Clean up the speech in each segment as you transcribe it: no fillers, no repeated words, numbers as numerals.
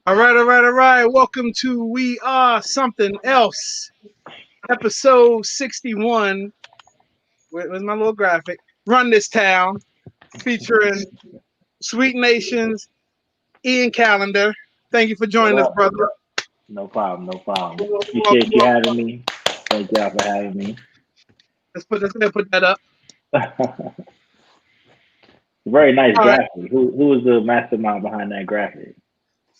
All right. Welcome to We Are Something Else, episode 61. Where's my little graphic? Run This Town, featuring Sweet Nations, Ian Callendar. Thank you for What joining us, up? brother. No problem, no problem. Welcome, Appreciate you welcome. having me. Thank y'all for having me. Let's put that up. Very nice All right. graphic. Who was the mastermind behind that graphic?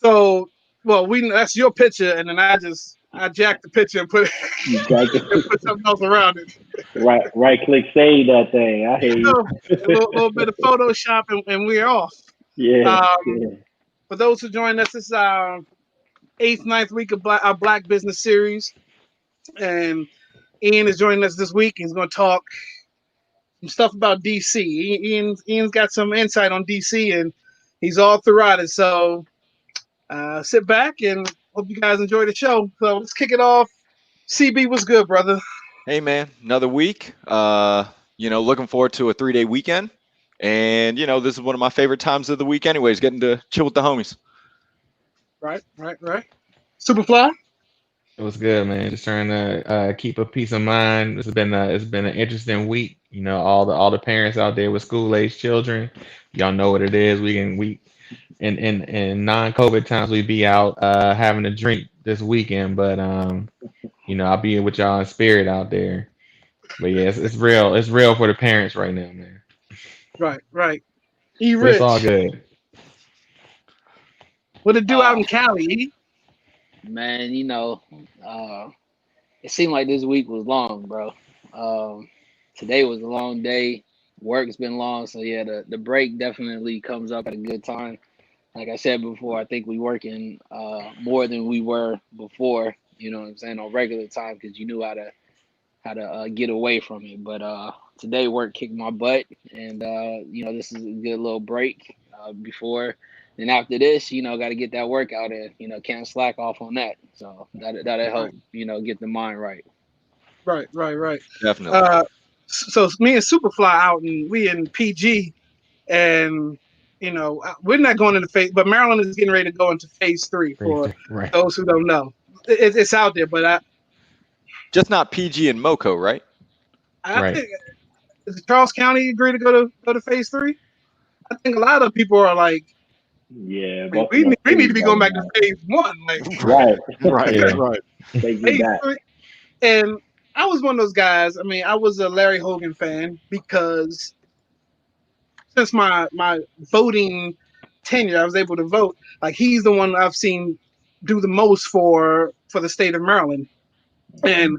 So, we that's your picture, and then I jacked the picture and put You got and put something else around it. right click save that thing. I hear you. So, a little bit of Photoshop, and we're off. Yeah, Um, yeah. for those who joined us, this is our eighth, ninth week of our Black Business Series. And Ian is joining us this week. He's going to talk some stuff about DC. Ian's got some insight on DC, and he's all throughout it. So sit back and hope you guys enjoy the show. So let's kick it off. CB, what's good, brother? Hey man, another week. Looking forward to a 3-day weekend. And this is one of my favorite times of the week anyways, getting to chill with the homies. Right. Superfly? It was good, man. Just trying to keep a peace of mind. It's been an interesting week. All the parents out there with school age children, y'all know what it is. We in non-COVID times we be out having a drink this weekend, but I'll be with y'all in spirit out there. But yeah, it's real. It's real for the parents right now, man. Right. E But it's all Rich. good. What it do out Uh, in Cali? E? man, uh, it seemed like this week was long, bro. Um, Today was a long day. Work's been long, so yeah, the break definitely comes up at a good time. Like I said before, I think we working more than we were before. You know what I'm saying, on regular time because you knew how to get away from it. But today work kicked my butt, and this is a good little break before. Then after this, got to get that workout in. Can't slack off on that. So that'll Right, help. Get the mind right. right. Definitely. Uh, so me and Superfly out, and we in PG, and we're not going into phase, but Maryland is getting ready to go into phase three. Praise For the- Right, those who don't know, it's out there, but Just not PG and Moco, right? I right. think does Charles County agree to go to phase three? I think a lot of people are like, Yeah, we Baltimore need to City's be going right back to now. phase one, like Right. Right, Yeah. right. Take you phase back. three. And I was one of those guys. I mean, I was a Larry Hogan fan because since my voting tenure, I was able to vote. Like he's the one I've seen do the most for the state of Maryland, and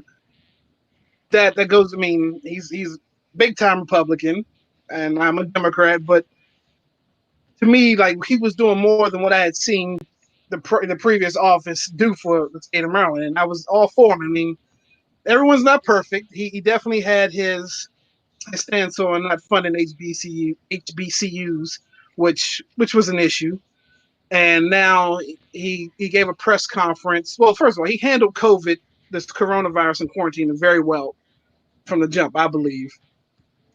that goes. I mean, he's big time Republican, and I'm a Democrat. But to me, like he was doing more than what I had seen the previous office do for the state of Maryland, and I was all for him. I mean, everyone's not perfect. He definitely had his stance on not funding HBCUs, which was an issue. And now he gave a press conference. Well, first of all, he handled COVID, this coronavirus and quarantine, very well from the jump, I believe.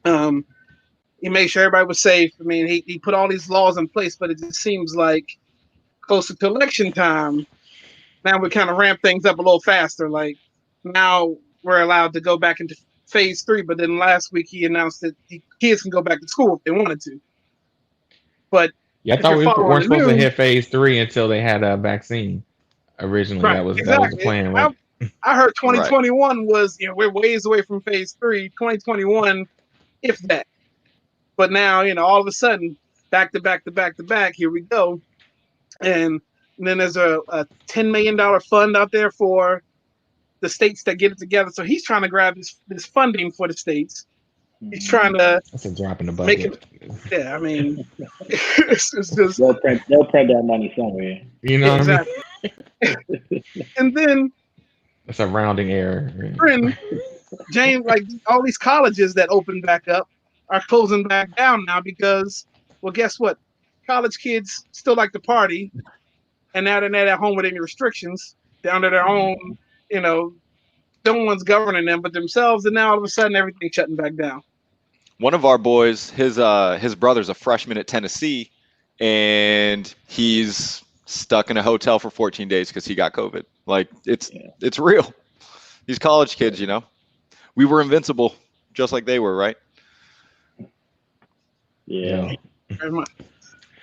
Um, he made sure everybody was safe. I mean, he put all these laws in place, but it just seems like closer to election time, now we kind of ramp things up a little faster. Like now we're allowed to go back into phase three, but then last week he announced that kids can go back to school if they wanted to. But Yeah, I if thought you're we following weren't the supposed to news, hit phase three until they had a vaccine. Originally, right, that was the exactly. plan, I, right? I heard Right. 2021 was, we're ways away from phase three. 2021, if that. But now, all of a sudden, back to back to back to back, here we go. And then there's a $10 million fund out there for the states that get it together. So he's trying to grab this funding for the states. He's trying Mhm. to That's a drop in the make it. bucket. Yeah, I mean, it's just They'll print that money somewhere. You know what I mean? exactly. And then It's a rounding error. friend James, like all these colleges that open back up are closing back down now because, well, guess what? College kids still like to party, and now they're not at home with any restrictions. They're under their own, you know, no one's governing them but themselves, and now all of a sudden everything's shutting back down. One of our boys, his brother's a freshman at Tennessee, and he's stuck in a hotel for 14 days because he got COVID. Like Yeah. it's real. These college kids, you know, we were invincible just like they were, right? Yeah. Yeah. Very much.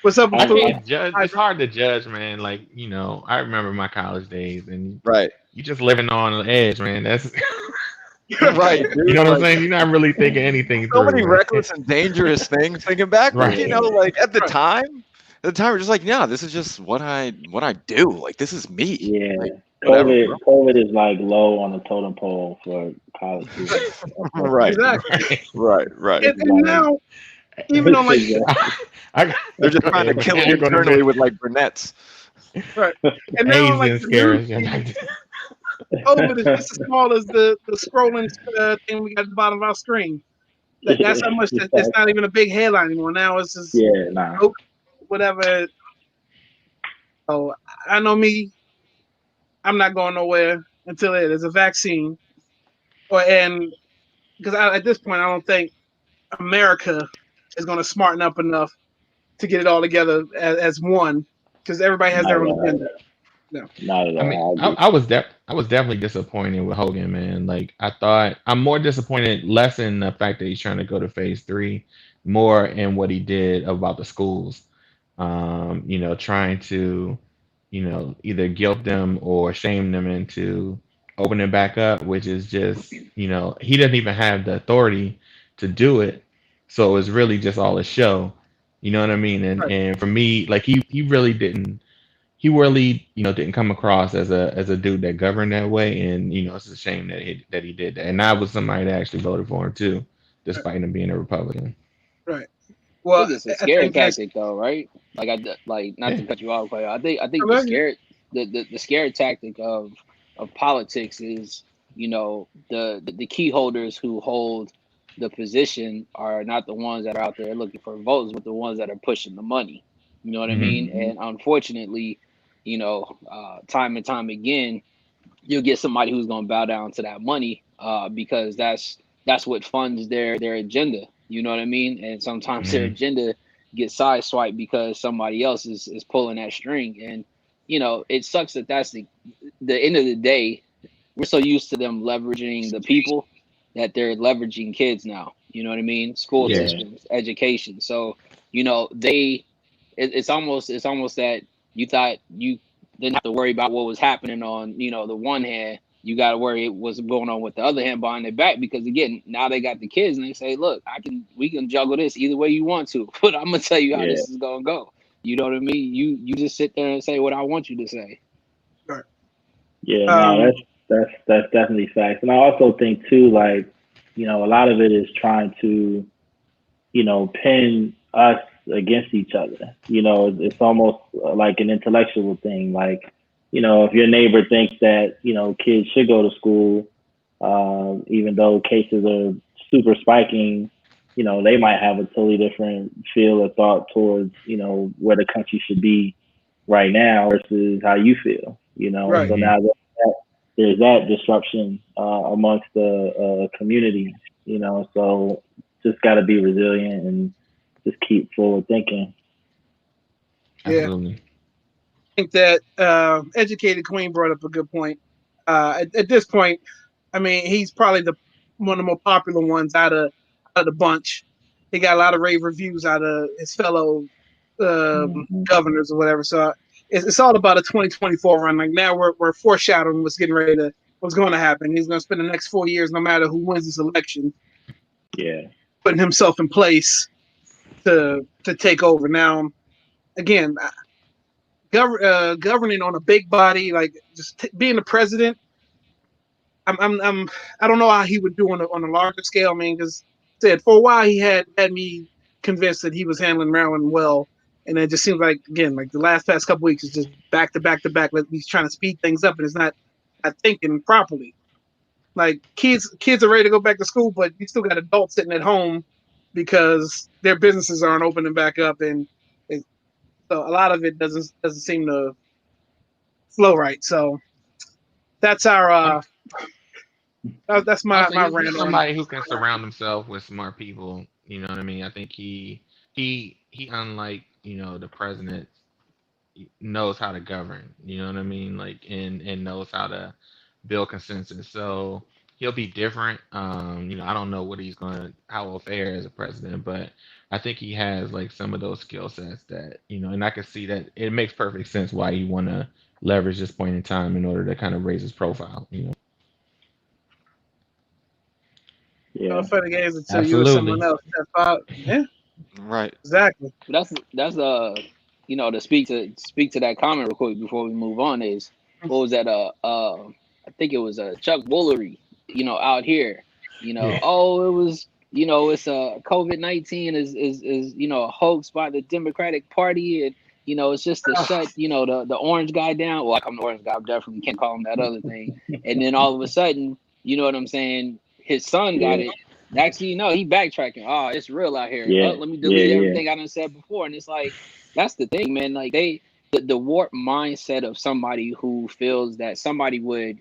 What's up, I I, Bethune? I can't judge. Hi, It's bro. hard to judge, man. Like, I remember my college days, and Right. you just living on the edge, man. That's Right, you dude. know what I'm Like saying. You're not really thinking anything so through, many man. reckless and dangerous things thinking back, but Right. you know, yeah. like Right. at the time we're just like, yeah, this is just what I do. Like this is me. Yeah. Like whatever, bro. COVID is like low on the totem pole for college Right. students, Right. unfortunately. Exactly. Right. Right. It's And like now, even on like, exactly. I got, They're just go trying to ahead, man. kill it You're going to say internally with like brunettes. right. And now on like Asian the news scares. feed, COVID is just as small as the scrolling thing we got at the bottom of our screen. That's how much it's not even a big headline anymore. Now it's just Yeah, nah. oh, whatever. Oh, I know me. I'm not going nowhere until there's a vaccine, and because at this point I don't think America is going to smarten up enough to get it all together as one, because everybody has Not their at own all. agenda. No, Not at I mean, all. I agree. I was definitely disappointed with Hogan, man. Like I thought, I'm more disappointed less in the fact that he's trying to go to phase 3, more in what he did about the schools. Trying to, either guilt them or shame them into opening back up, which is just, he doesn't even have the authority to do it. So it's really just all a show. You know what I mean? And right, and for me, like he really, didn't come across as a dude that governed that way, and it's a shame that he did that. And I was somebody that actually voted for him too, right, despite him being a Republican. right. I Well, think it's a I scare think as tactic though, right? Like not Yeah, to cut you off, but I think the scare the scare tactic of politics is, the key holders who hold the position are not the ones that are out there looking for votes, but the ones that are pushing the money. You know what I hmm mean? Hmm. And unfortunately, time and time again, you'll get somebody who's going to bow down to that money, because that's what funds their agenda. You know what I mean? And sometimes their hmm agenda gets sideswiped because somebody else is pulling that string. And it sucks that that's the end of the day. We're so used to them leveraging the people that they're leveraging kids now. You know what I mean? School yeah, Yeah. systems, education. So it's almost that you thought you didn't have to worry about what was happening on the one hand. You got to worry what's going on with the other hand behind their back, because again, now they got the kids and they say, look, we can juggle this either way you want to, but I'm gonna tell you how Yeah. this is gonna go. You know what I mean? You just sit there and say what I want you to say. right. Yeah, no, Um, that's definitely facts. And I also think too, like, a lot of it is trying to, pin us against each other. It's almost like an intellectual thing. Like, if your neighbor thinks that, kids should go to school, even though cases are super spiking, they might have a totally different feel or thought towards, where the country should be right now versus how you feel, right. So hmm now there's that disruption amongst the community, so just got to be resilient and just keep forward thinking. Yeah, I absolutely. think that educated Queen brought up a good point. At this point, I mean, he's probably the one of the more popular ones out of the bunch. He got a lot of rave reviews out of his fellow Hmm. governors or whatever. So it's all about a 2024 run. Like now we're foreshadowing what's going to happen. He's going to spend the next 4 years, no matter who wins this election, Yeah, putting himself in place to take over. Now, again, governing on a big body, like just being the president, I'm I don't know how he would do on a larger scale. I mean, because said for a while he had me convinced that he was handling Maryland well, and it just seems like again like the last past couple weeks is just back to back to back. Like he's trying to speed things up, and it's not thinking properly. Like kids are ready to go back to school, but you still got adults sitting at home because their businesses aren't opening back up, and it, so a lot of it doesn't seem to flow right. So that's our that's Also, my he's rant on. somebody who can surround himself with smart people. You know what I mean? I think he unlike the president. knows how to govern. You know what I mean? Like, and knows how to build consensus. So he'll be different. I don't know what he's gonna how he'll fare as a president, but I think he has like some of those skill sets that and I can see that it makes perfect sense why you want to leverage this point in time in order to kind of raise his profile. Yeah. Funny games until you or Absolutely. someone else step out. Yeah, Right. exactly. But that's to speak to that comment real quick before we move on is what was that I think it was Chuck Woolery, out here, Yeah. oh, it was, it's COVID-19 is a hoax by the Democratic Party, and it's just to shut the orange guy down. Well, like, I'm the orange guy, I definitely can't call him that other thing. And then all of a sudden, you know what I'm saying, his son got Yeah. it. Next thing you know, he backtracking. Oh, it's real out here. Oh, Yeah. let me Yeah. delete Yeah. everything I done said before. And it's like, that's the thing, man. Like, the warped mindset of somebody who feels that somebody would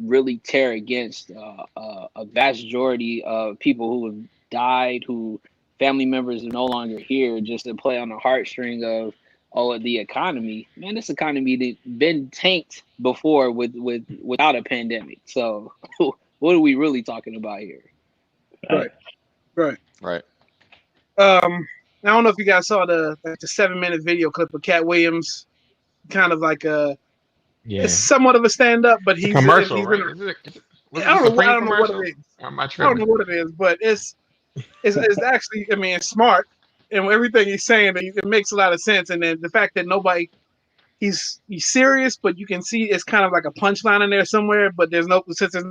really tear against a vast majority of people who have died, who family members are no longer here, just to play on the heartstring of the economy. Man, this economy that been tanked before without a pandemic. So what are we really talking about here? Right, Right. right. Right. I don't know if you guys saw the 7-minute video clip of Cat Williams, kind of like it's Yeah. somewhat of a stand up, but It's a commercial, he's in right? Was it the I Supreme don't know what it commercial? is. Or am I I don't tripping? know what it is, but it's actually, I mean, it's smart, and everything he's saying, it makes a lot of sense. And then the fact that nobody he's serious, but you can see it's kind of like a punchline in there somewhere, but since there's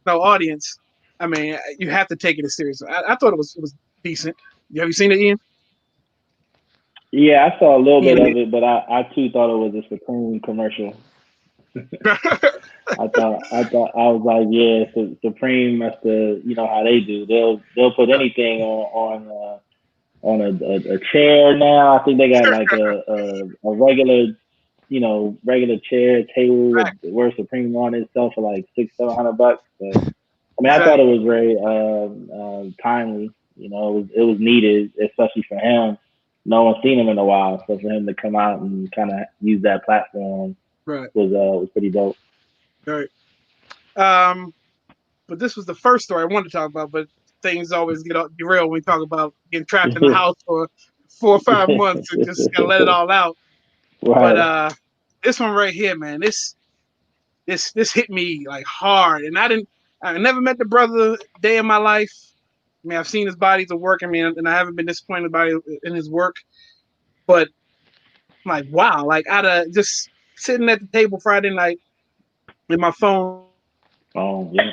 no audience. I mean, you have to take it as serious. I thought it was decent. Have you seen it, Ian? Yeah, I saw a little bit Ian. of it, but I too thought it was a Supreme commercial. I was like, yeah, Supreme must have, how they do. They'll put anything on a chair now. I think they got like a regular, regular chair table with Right, the word Supreme on it, sell for like $600-700. But I mean, I thought it exactly. was very timely. It was needed, especially for him. No one's seen him in a while, so for him to come out and kind of use that platform Right, was pretty dope. right. Um, but this was the first story I wanted to talk about. But things always get derailed when we talk about getting trapped in the house for 4 or 5 months and just gotta let it all out. But Right. this one right here, man, this hit me like hard, and I never met the brother day in my life. I mean, I've seen his bodies of work. I mean, and I haven't been disappointed by in his work. But like, wow, like out of just sitting at the table Friday night, and my phone Oh yeah.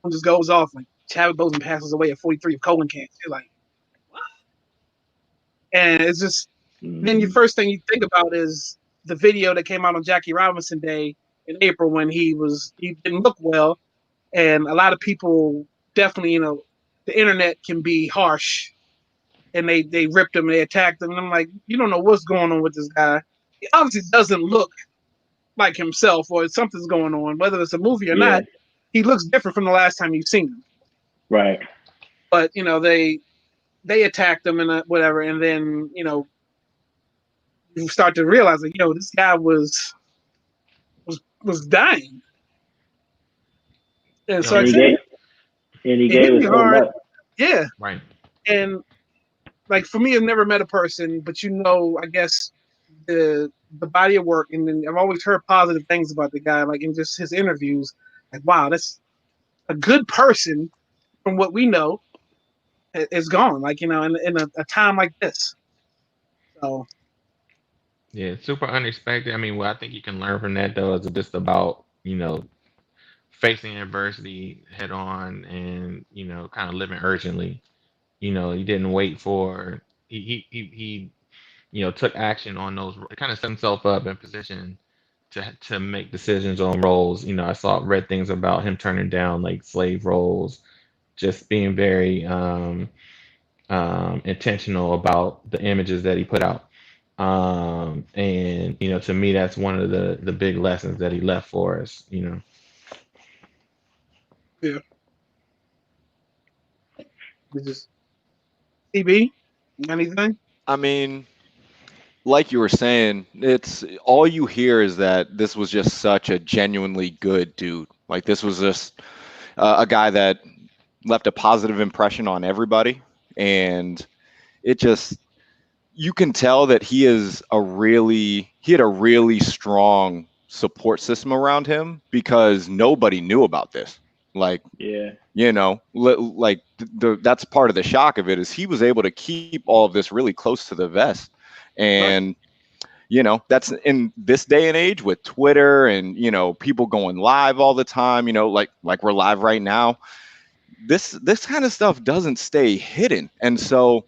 just goes off like Chadwick Boseman passes away at 43 of colon cancer. You're like, and it's just then your Mm-hmm. first thing you think about is the video that came out on Jackie Robinson Day in April when he didn't look well, and a lot of people definitely, the internet can be harsh, and they ripped him, they attacked him, and I'm like, you don't know what's going on with this guy. He obviously doesn't look like himself, or something's going on, whether it's a movie or Yeah. not. He looks different from the last time you've seen him. Right. But they attacked him and whatever, and then you start to realize like, this guy was dying, and so Yo, like And I he said, gave and he it hit gave me it so hard. much. Yeah, right. and like for me, I've never met a person, but I guess the body of work, and then I've always heard positive things about the guy, like in just his interviews. Like, wow, that's a good person from what we know is gone. Like in a time like this. So Yeah, super unexpected. I mean, what I think you can learn from that though is just about, facing adversity head on and, kind of living urgently. He didn't wait for he took action on those, kind of set himself up in position to make decisions on roles. I saw read things about him turning down like slave roles, just being very intentional about the images that he put out. And to me, that's one of the big lessons that he left for us. yeah, we just CB anything. I mean, like you were saying, it's all you hear is that this was just such a genuinely good dude. Like this was just a guy that left a positive impression on everybody, and it just you can tell that he had a really strong support system around him because nobody knew about this. Like Yeah. like that's part of the shock of it is he was able to keep all of this really close to the vest, Right. and that's in this day and age with Twitter and people going live all the time, like we're live right now. This kind of stuff doesn't stay hidden, and so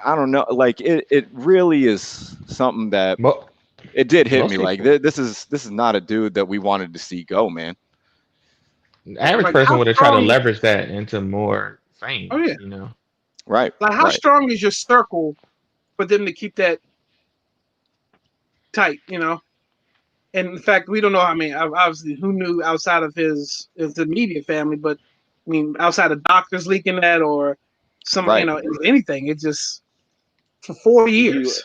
I don't know, like it really is something that Mo- it did hit Most me like people, this is not a dude that we wanted to see go, man. the average Like person how would have tried to strong? leverage that into more Oh fame, yeah. you know. Right, Like how right, strong is your circle for them to keep that tight? And in fact, we don't know. I mean, obviously, who knew outside of his immediate family? But I mean, outside of doctors leaking that or some, right. anything. It just for 4 years.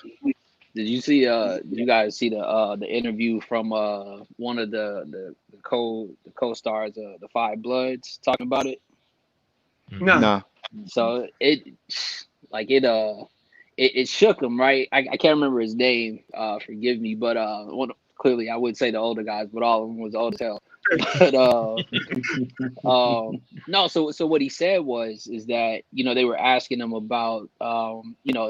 Did you see you guys see the interview from one of the co-stars the Five Bloods talking about it? Hmm. No, Nah. So it shook him, right? I can't remember his name, forgive me, but clearly I would say the older guys, but all of them was old as hell. But no, so what he said is that they were asking him about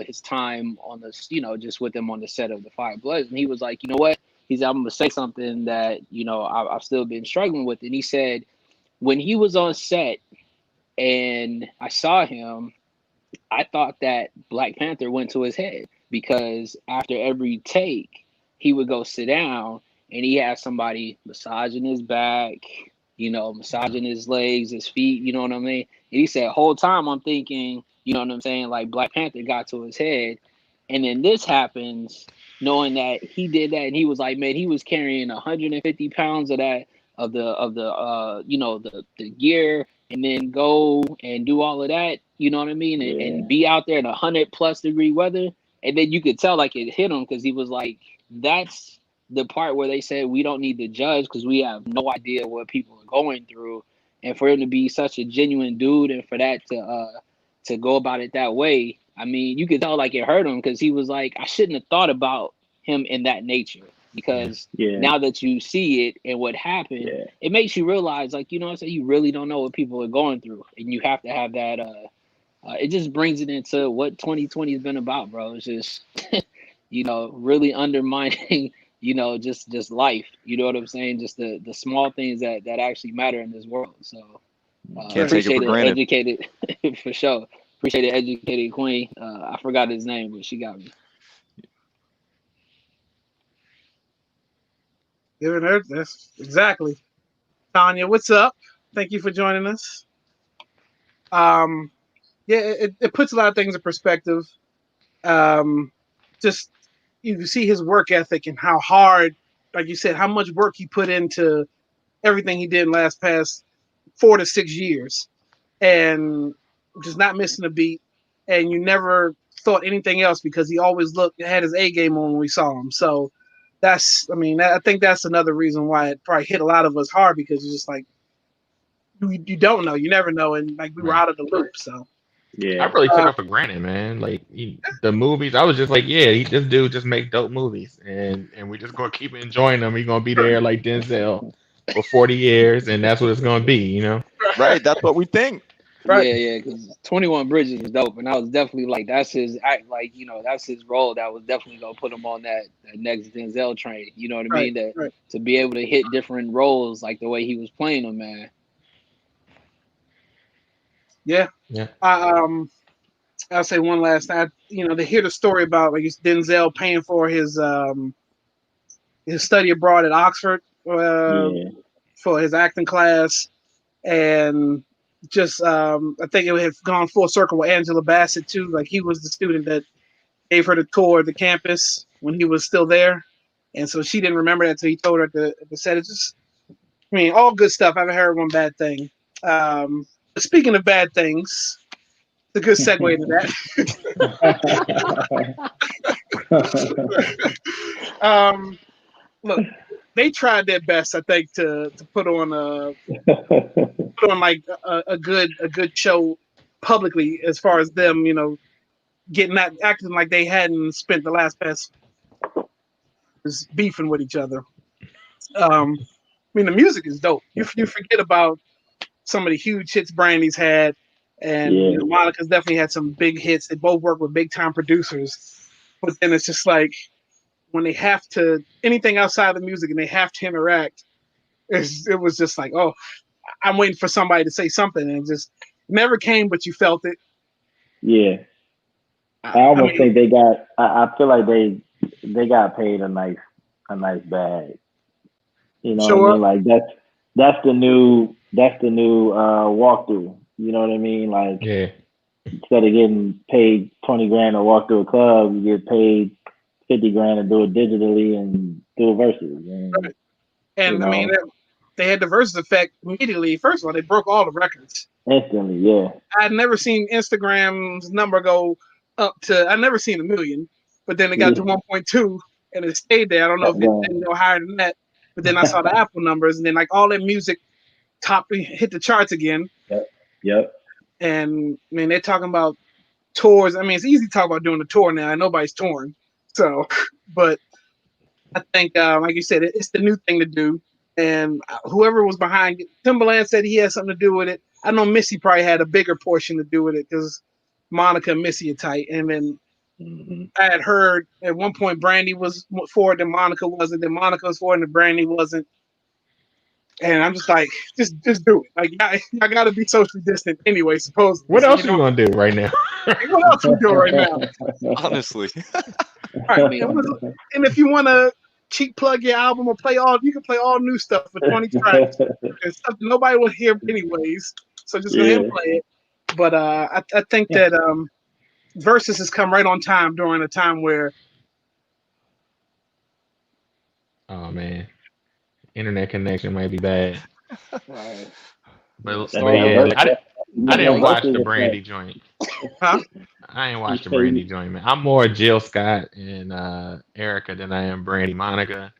his time on the just with him on the set of the Five Bloods, and he was like, you know what? He's I'm gonna say something that I've still been struggling with, and he said when he was on set and I saw him, I thought that Black Panther went to his head because after every take, he would go sit down and he had somebody massaging his back, massaging his legs, his feet, you know what I mean? And he said, whole time I'm thinking, you know what I'm saying, like Black Panther got to his head. And then this happens, knowing that he did that, and he was like, man, he was carrying 150 pounds of that the gear and then go and do all of that, you know what I mean? And Yeah. be out there in 100+ degree weather. And then you could tell like it hit him because he was like, that's the part where they said we don't need to judge because we have no idea what people are going through. And for him to be such a genuine dude and for that to go about it that way, I mean, you could tell like it hurt him because he was like, I shouldn't have thought about him in that nature Yeah. because Yeah. now that you see it and what happened, Yeah. it makes you realize, like, what I'm saying, you really don't know what people are going through, and you have to have that. It just brings it into what 2020 has been about, bro. It's just, really undermining, just life. You know what I'm saying? Just the small things that actually matter in this world. So Can't right. take it for appreciate it, granted. educated for sure. Appreciate it, educated queen. I forgot his name, but she got me. Giving her that's exactly. Tanya, what's up? Thank you for joining us. Um, yeah, it puts a lot of things in perspective. Um, just you see his work ethic and how hard, like you said, how much work he put into everything he did in last past 4 to 6 years, and just not missing a beat. And you never thought anything else because he always had his A game on when we saw him. So I mean, I think that's another reason why it probably hit a lot of us hard because it's just like you don't know, you never know, and like we were Right. out of the loop. So I Yeah. really took uh, it for granted, man. Like the movies, I was just like, yeah, this dude just make dope movies, and we just gonna keep enjoying them. He's gonna be there like Denzel for 40 years, and that's what it's gonna be, you know. Right, that's what we think. right, Yeah, yeah, because 21 Bridges was dope, and I was definitely like, that's his act, like that's his role. That was definitely gonna put him on that next Denzel train. You know what I right, mean? That right. to be able to hit different roles like the way he was playing them, man. Yeah. Yeah. I, I'll say one last time. To hear the story about like Denzel paying for his study abroad at Oxford Yeah. for his acting class, and just I think it would have gone full circle with Angela Bassett too. Like he was the student that gave her the tour of the campus when he was still there, and so she didn't remember that until he told her at the set. It's just, I mean, all good stuff. I haven't heard one bad thing. Speaking of bad things, it's a good segue into that. um, look, they tried their best, I think, to put on like a good show publicly as far as them, getting that acting like they hadn't spent the last past years beefing with each other. I mean, the music is dope. You forget about some of the huge hits Brandy's had, and Yeah, Monica's definitely had some big hits. They both work with big time producers, but then it's just like when they have to anything outside of the music and they have to interact, it was just like, oh, I'm waiting for somebody to say something, and it just never came, but you felt it. yeah. I, I I almost mean, think they got. I feel like they got paid a nice bag. You know what I sure, mean? Like that's the new walkthrough. You know what I mean? Like Yeah. instead of getting paid 20 grand to walk through a club, you get paid 50 grand to do it digitally and do a verses. And right. you And I mean, know, they had the versus effect immediately. First of all, they broke all the records. instantly, yeah, I had never seen Instagram's number go up to. I never seen a million, but then it got to yeah, 1.2, and it stayed there. I don't know if kept it going. didn't go higher than that. But then I saw the Apple numbers, and then like all that music top hit the charts again. Yep, yep. And I mean, they're talking about tours. I mean, it's easy to talk about doing a tour now. Nobody's touring, so. But I think, like you said, it's the new thing to do. And whoever was behind it, Timberland said he had something to do with it. I know Missy probably had a bigger portion to do with it because Monica and Missy are tight. And then Hmm. I had heard at one point Brandy was for it, and Monica wasn't. Then Monica was for it, and Brandy wasn't. And I'm just like, just do it. Like, y'all got to be socially distant anyway, supposedly. What So you else are you don't. gonna do right now? Like, what else we doing right now? Honestly. All I right, mean, and if you want to cheap plug your album or you can play all new stuff for 20 tracks and stuff that nobody will hear anyways. So just go ahead and Yeah, play it. But I think that Versus has come right on time during a time where Oh man, internet connection might be bad, right. Yeah, but that but Storm yeah, that, was that, I that didn't watch the versus Brandy effect. joint. huh? I ain't You watched the say Brandy joint, man. I'm more Jill Scott and Erica than I am Brandy Monica.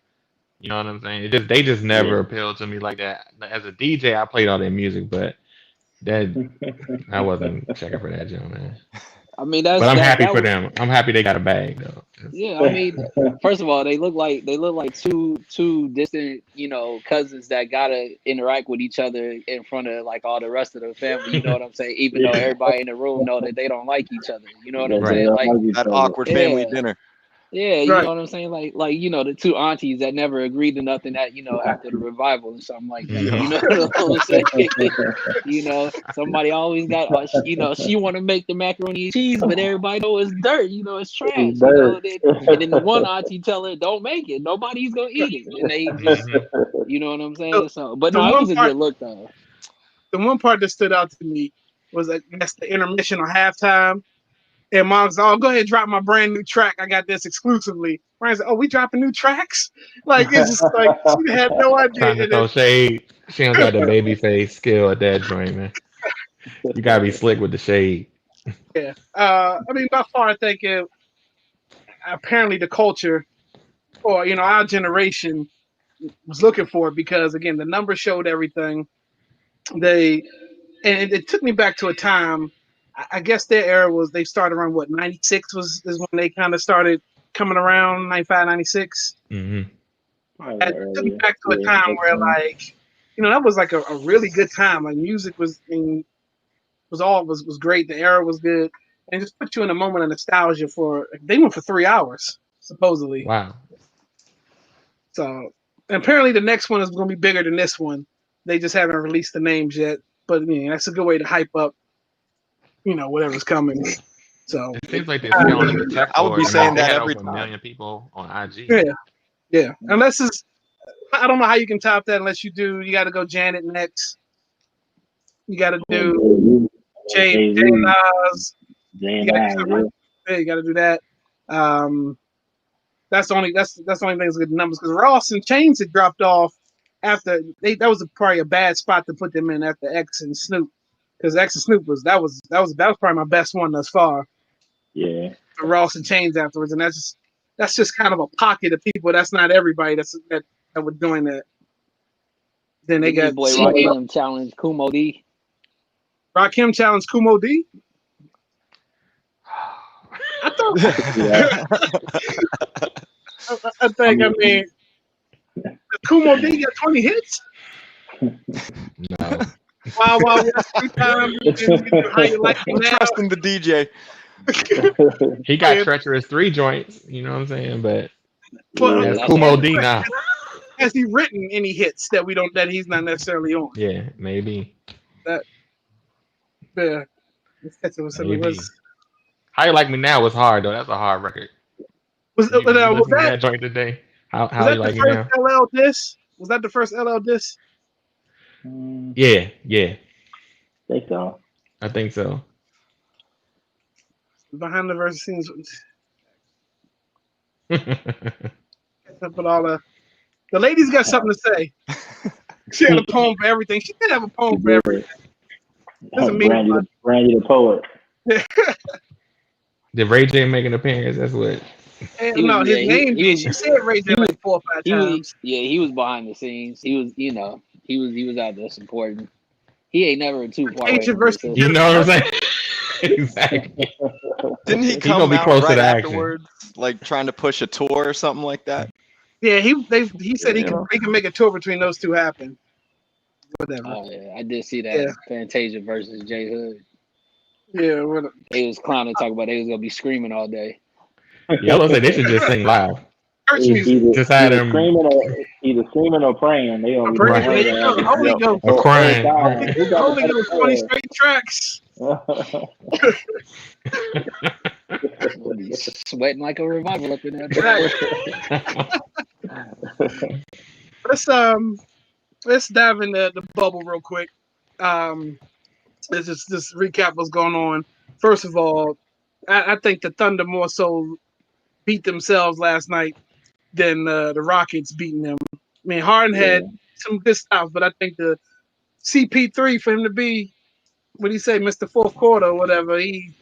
You know what I'm saying? They just yeah. never appealed to me like that. As a DJ, I played all their music, but that I wasn't checking for that joint, man. I mean, But I'm happy that for was them. I'm happy they got a bag though. yeah. I mean, first of all, they look like two distant, cousins that gotta interact with each other in front of like all the rest of the family. You know what I'm saying? Even though Yeah, everybody in the room know that they don't like each other. You know what I'm that they saying? don't Like, like each That other. awkward family yeah. dinner. Yeah, you know Right. what I'm saying? Like the two aunties that never agreed to nothing that, after the revival and something like that. Yo. You know what I'm saying? Somebody always got, she want to make the macaroni and cheese, but everybody know it's dirt. It's trash. It's dirt. And then the one auntie tell her, "Don't make it. Nobody's gonna eat it." And they just, Hmm. you know what I'm The, saying? So, but the no, it one was a part good look though. the one part that stood out to me was I guess the intermission or halftime. And Mom's, oh, go ahead, and drop my brand new track. I got this exclusively. Ryan's like, oh, we dropping new tracks? Like, it's just like, she had no idea. Trying to And then, throw shade. She don't got the baby face skill at that joint, man. You gotta be slick with the shade. yeah. I mean, by far, I think apparently the culture or, our generation was looking for it because, again, the numbers showed everything. They, and it took me back to a time, I guess their era was, they started around what, 96 is when they kind of started coming around, 95, 96. Hmm. Probably a It little took me earlier. back to a Yeah, time that's where fine. like that was like a really good time. Like music was was great. The era was good, and just put you in a moment of nostalgia. For they went for 3 hours supposedly. Wow. So and apparently the next one is going to be bigger than this one. They just haven't released the names yet, but that's a good way to hype up whatever's coming. So It seems like they're scaling the tech I would for be it. I mean, saying they that had every over a time. million people on IG. yeah, yeah. Unless it's I don't know how you can top that unless you got to go Janet next. You got to Or do Jay Jay Z, Nas. Jay You and got to do I, something like yeah. that. You got to do that. Um, that's the only thing that's good numbers because Ross and Chains had dropped off after that was probably a bad spot to put them in after X and Snoop because X and Snoop was probably my best one thus far. Yeah. Ross and Chains afterwards, and that's just that's just kind of a pocket of people. That's not everybody that was doing that. Then they got boy Rakim challenge Kumo D. Rakim challenge Kumo D. I thought. I think. I mean, Kumo D got 20 hits. No. Wild West 3 times. How you like me now? Trusting the DJ. He got treacherous 3 joints. You know what I'm saying? But But as Kumo D now. Has he written any hits that he's not necessarily on? Yeah, maybe. That. Yeah. Maybe. How You Like Me Now was hard though. That's a hard record. Was that joint today? How You Like Me Now? LL diss? Was that the first LL diss? Yeah. I think so. Behind the verse scenes. But all the ladies got something to say. She had a poem for everything. She did have a poem for everything. Doesn't mean Brandy the poet. Did Ray J make an appearance? That's what. No, his name did. She said Ray J like 4 or 5 times. He was behind the scenes. He was, he was out there supporting. He ain't never too far away from this. You know what I'm saying? Exactly. Didn't he come out right afterwards, like trying to push a tour or something like that? Yeah, he said he can make a tour between those two happen. Whatever. Oh yeah, I did see that Fantasia versus J Hood. Yeah, whatever. They was clowning, talking about they was gonna be screaming all day. Yeah, I was say they should just sing live. Either screaming or praying. They gonna be Holy Ghost. Or crying. Holy Ghost, 20 straight tracks. Sweating like a revival up in that. Let's dive into the bubble real quick. Let's just recap what's going on. First of all, I think the Thunder more so beat themselves last night than the Rockets beating them. I mean, Harden had some good stuff, but I think the CP3 for him to be, what do you say, Mr. Fourth Quarter or whatever, he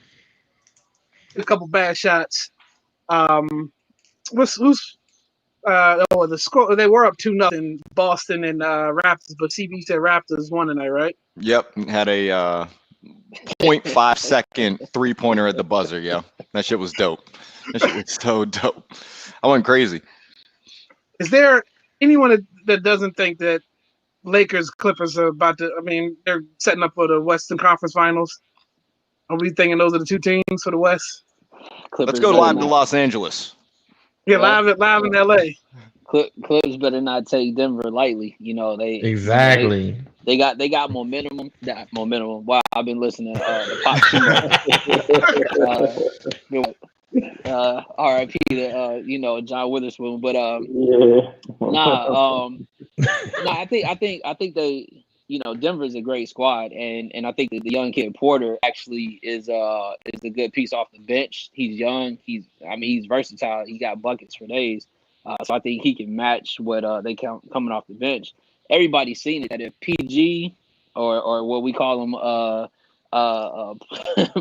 a couple bad shots. The score? They were up 2-0, Boston and Raptors, but CB said Raptors won tonight, right? Yep, had a 0.5 second 3-pointer at the buzzer. Yeah, that shit was dope. That shit was so dope. I went crazy. Is there anyone that doesn't think that Lakers Clippers are about to? I mean, they're setting up for the Western Conference Finals. Are we thinking those are the two teams for the West? Let's go live to Los Angeles. Yeah, live in LA. Clippers better not take Denver lightly. You know they exactly. They got momentum. That momentum. Wow, I've been listening to the Pop. R.I.P. to John Witherspoon. But I think they Denver's a great squad, and I think that the young kid Porter actually is a good piece off the bench. He's young. He's versatile. He got buckets for days. So I think he can match what they count coming off the bench. Everybody's seen it that if PG or what we call him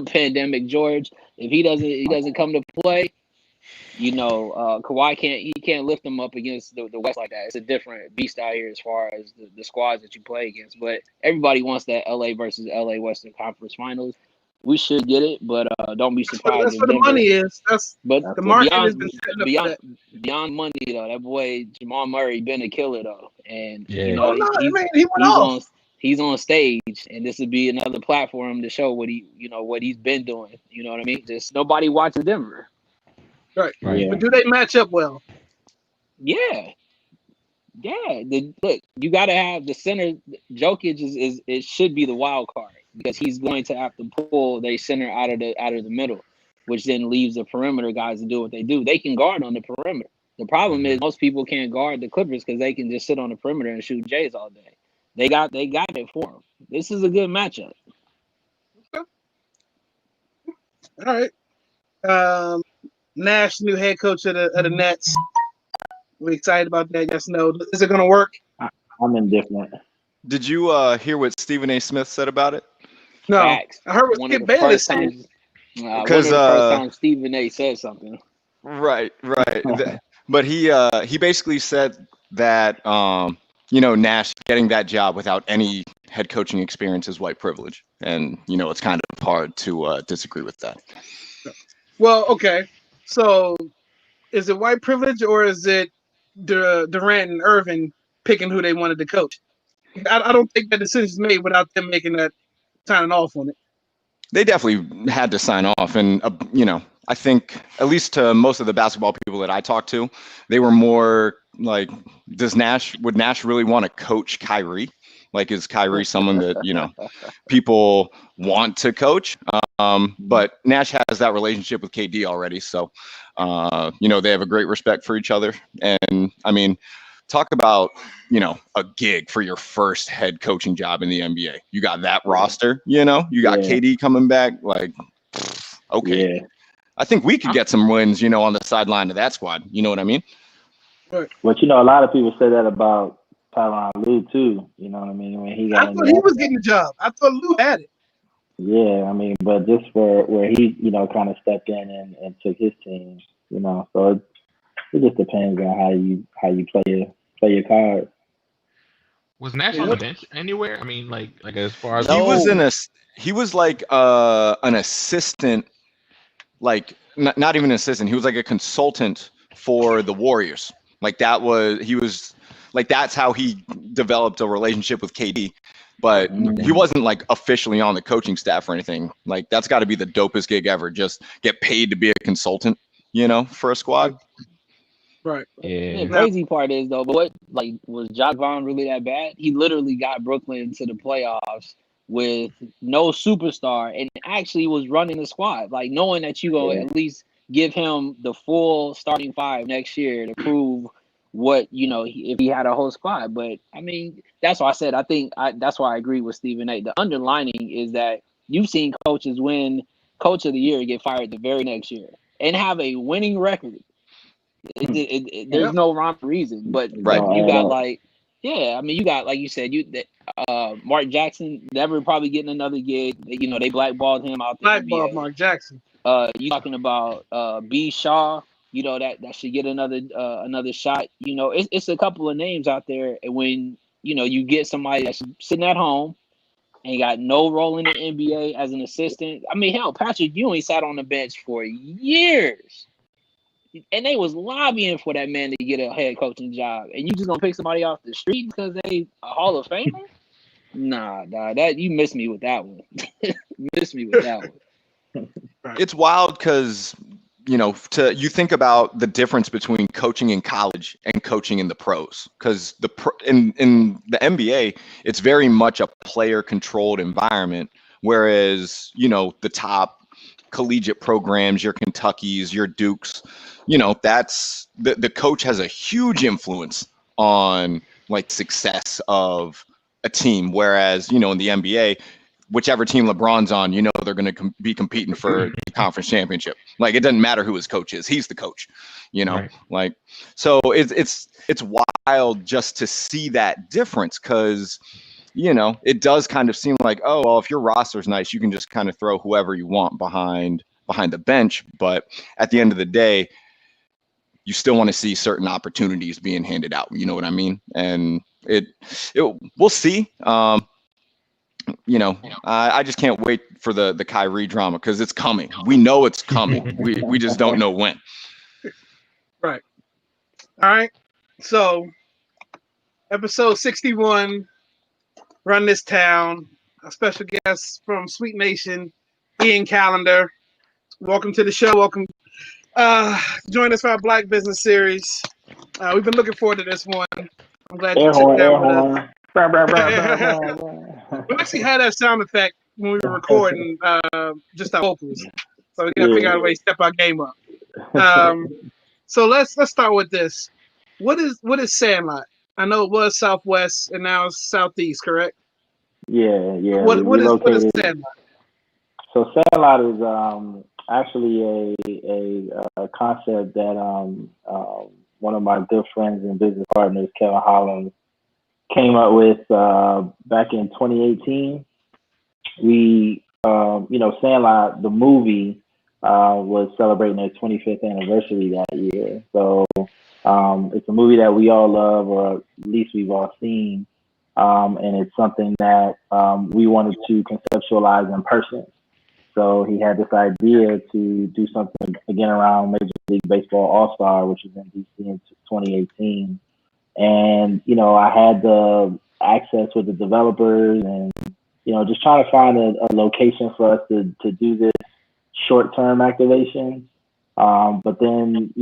Pandemic George, if he doesn't come to play, Kawhi can't lift them up against the West like that. It's a different beast out here as far as the squads that you play against. But everybody wants that LA versus LA Western Conference Finals. We should get it, but don't be surprised. That's where the money is. The market has been setting up beyond money though. That boy Jamal Murray been a killer though, and he went off. He's on stage, and this would be another platform to show what he's been doing. You know what I mean? Just nobody watches Denver. Right. Yeah. But do they match up well? Yeah. Look, you got to have the center. Jokic is it should be the wild card because he's going to have to pull their center out of the middle, which then leaves the perimeter guys to do what they do. They can guard on the perimeter. The problem is most people can't guard the Clippers because they can just sit on the perimeter and shoot Jays all day. They got it for them. This is a good matchup. All right. Nash, new head coach of the Nets. We excited about that? Yes, no. Is it going to work? I'm indifferent. Did you hear what Stephen A. Smith said about it? No. Facts. I heard what Skip Bayless said. Because the first time Stephen A. said something. Right, right. But he basically said that Nash getting that job without any head coaching experience is white privilege, and it's kind of hard to disagree with that. Well, okay. So is it white privilege or is it Durant and Irvin picking who they wanted to coach? I don't think that decision's made without them making that signing off on it. They definitely had to sign off, and I think at least to most of the basketball people that I talked to, they were more like, would Nash really want to coach Kyrie? Like, is Kyrie someone that people want to coach? But Nash has that relationship with KD already, so they have a great respect for each other. And I mean, talk about a gig for your first head coaching job in the NBA. You got that roster, you got KD coming back. Like, okay, Yeah. I think we could get some wins, on the sideline of that squad. You know what I mean? But a lot of people say that about Tyronn Lue too. You know what I mean? When he I got in thought there. he was getting the job. I thought Lou had it. Yeah, I mean, but just for where he, kind of stepped in and took his team, so it just depends on how you play your cards. Was Nash on the bench anywhere? I mean, like as far as He was No. he was like an assistant, like not even an assistant. He was like a consultant for the Warriors. Like that's how he developed a relationship with KD. But he wasn't like officially on the coaching staff or anything. Like, that's got to be the dopest gig ever. Just get paid to be a consultant, for a squad. Right. The yeah. crazy part is though, but what was Jock Vaughn really that bad? He literally got Brooklyn to the playoffs with no superstar and actually was running the squad, like knowing that you gonna at least give him the full starting five next year to prove what if he had a whole squad. But I mean, that's why I said that's why I agree with Stephen A. The underlining is that you've seen coaches win Coach of the Year get fired the very next year and have a winning record. There's no rhyme or reason, but Right. you got I mean, you got, like you said, Mark Jackson never probably getting another gig. They blackballed him out the Blackball NBA. Mark Jackson. You talking about B. Shaw? That should get another shot. It's a couple of names out there, and when you get somebody that's sitting at home and got no role in the NBA as an assistant. I mean, hell, Patrick Ewing sat on the bench for years. And they was lobbying for that man to get a head coaching job, and you just gonna pick somebody off the street because they a Hall of Famer? Nah, that you missed me with that one. Missed me with that one. It's wild because you think about the difference between coaching in college and coaching in the pros, because in the NBA it's very much a player controlled environment, whereas the top collegiate programs, your Kentuckys, your Dukes, that's the coach has a huge influence on like success of a team, whereas in the NBA, whichever team LeBron's on, they're going to be competing for the conference championship. Like, it doesn't matter who his coach is; he's the coach. Right. Like, so it's wild just to see that difference, because it does kind of seem like, oh well, if your roster's nice, you can just kind of throw whoever you want behind the bench. But at the end of the day, you still want to see certain opportunities being handed out. You know what I mean? And we'll see. I just can't wait for the Kyrie drama, because it's coming. We know it's coming. We just don't know when. Right. All right. So, episode 61, Run This Town. A special guest from Sweet Nation, Ian Callendar. Welcome to the show. Welcome. Join us for our Black Business Series. We've been looking forward to this one. I'm glad you took that with us. We actually had that sound effect when we were recording just our vocals, so we gotta figure out a way to step our game up. So let's start with this. What is Sandlot? I know it was Southwest and now it's Southeast, correct? Yeah. What is Sandlot? So Sandlot is actually a concept that one of my good friends and business partners, Kevin Holland, came up with back in 2018. We, Sandlot, the movie, was celebrating their 25th anniversary that year. So it's a movie that we all love, or at least we've all seen, and it's something that we wanted to conceptualize in person. So he had this idea to do something again around Major League Baseball All Star, which was in DC in 2018. And I had the access with the developers, and just trying to find a location for us to do this short term activation. But then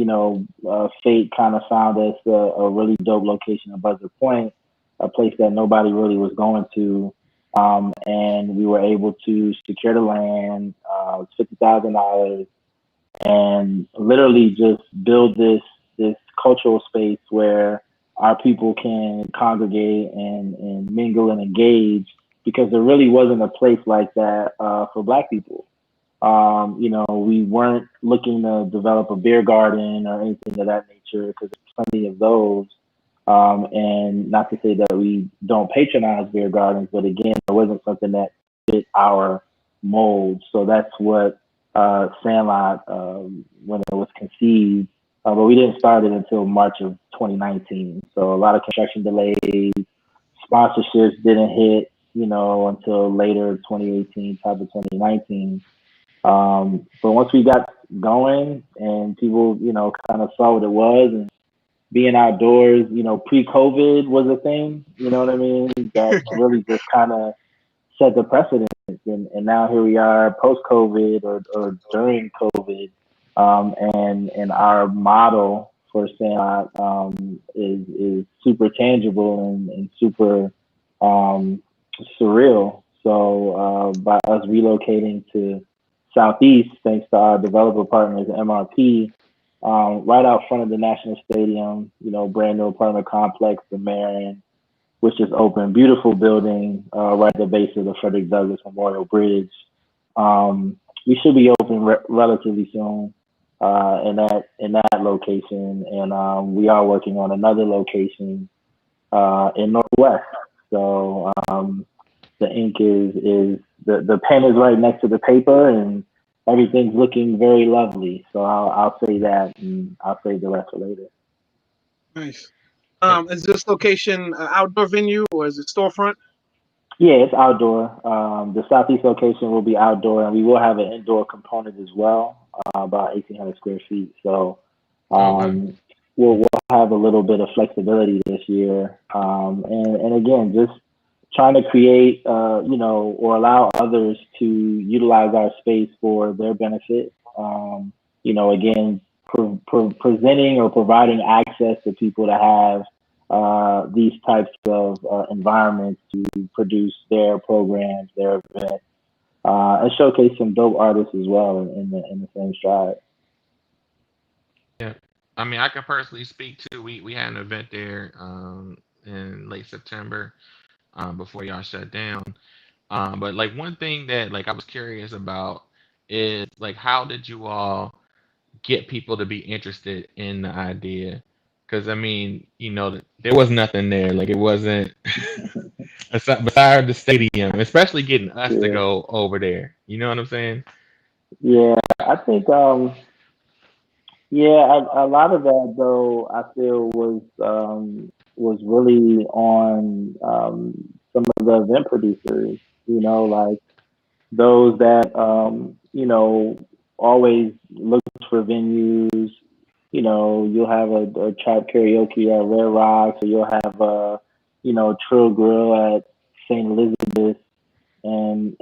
fate kind of found us a really dope location in Buzzard Point, a place that nobody really was going to. And we were able to secure the land. It's $50,000, and literally just build this cultural space where our people can congregate and mingle and engage, because there really wasn't a place like that for Black people. We weren't looking to develop a beer garden or anything of that nature, because there's plenty of those. And not to say that we don't patronize beer gardens, but again, it wasn't something that fit our mold. So that's what Sandlot, when it was conceived, but we didn't start it until March of 2019. So a lot of construction delays, sponsorships didn't hit, until later 2018, type of 2019. But once we got going and people, kind of saw what it was, and being outdoors, pre-COVID was a thing, you know what I mean? That really just kind of set the precedent. And now here we are post-COVID or during COVID. And our model for Sandlot is super tangible and super surreal. So by us relocating to Southeast, thanks to our developer partners, MRP, right out front of the National Stadium, brand new apartment complex, the Marion, which is open. Beautiful building right at the base of the Frederick Douglass Memorial Bridge. We should be open relatively soon in that location, and we are working on another location in Northwest. So the ink is the pen is right next to the paper, and everything's looking very lovely. So I'll say that, and I'll save the rest for later. Nice. Is this location an outdoor venue or is it storefront? Yeah, it's outdoor. The Southeast location will be outdoor, and we will have an indoor component as well, about 1,800 square feet. So we'll have a little bit of flexibility this year. And again, just trying to create, or allow others to utilize our space for their benefit. Again, presenting or providing access to people to have these types of environments to produce their programs, their events, and showcase some dope artists as well in the same stride. Yeah, I mean, I can personally speak to. We had an event there in late September, before y'all shut down. But like one thing that like I was curious about is like how did you all get people to be interested in the idea? Because I mean, there was nothing there. Like it wasn't beside the stadium, especially getting us to Yeah, go over there. You know what I'm saying? yeah. I think yeah, a lot of that though I feel was really on some of the event producers. Like those that always look for venues. You'll have a trap karaoke at Red Rocks, or you'll have a Trill Grill at St. Elizabeth, and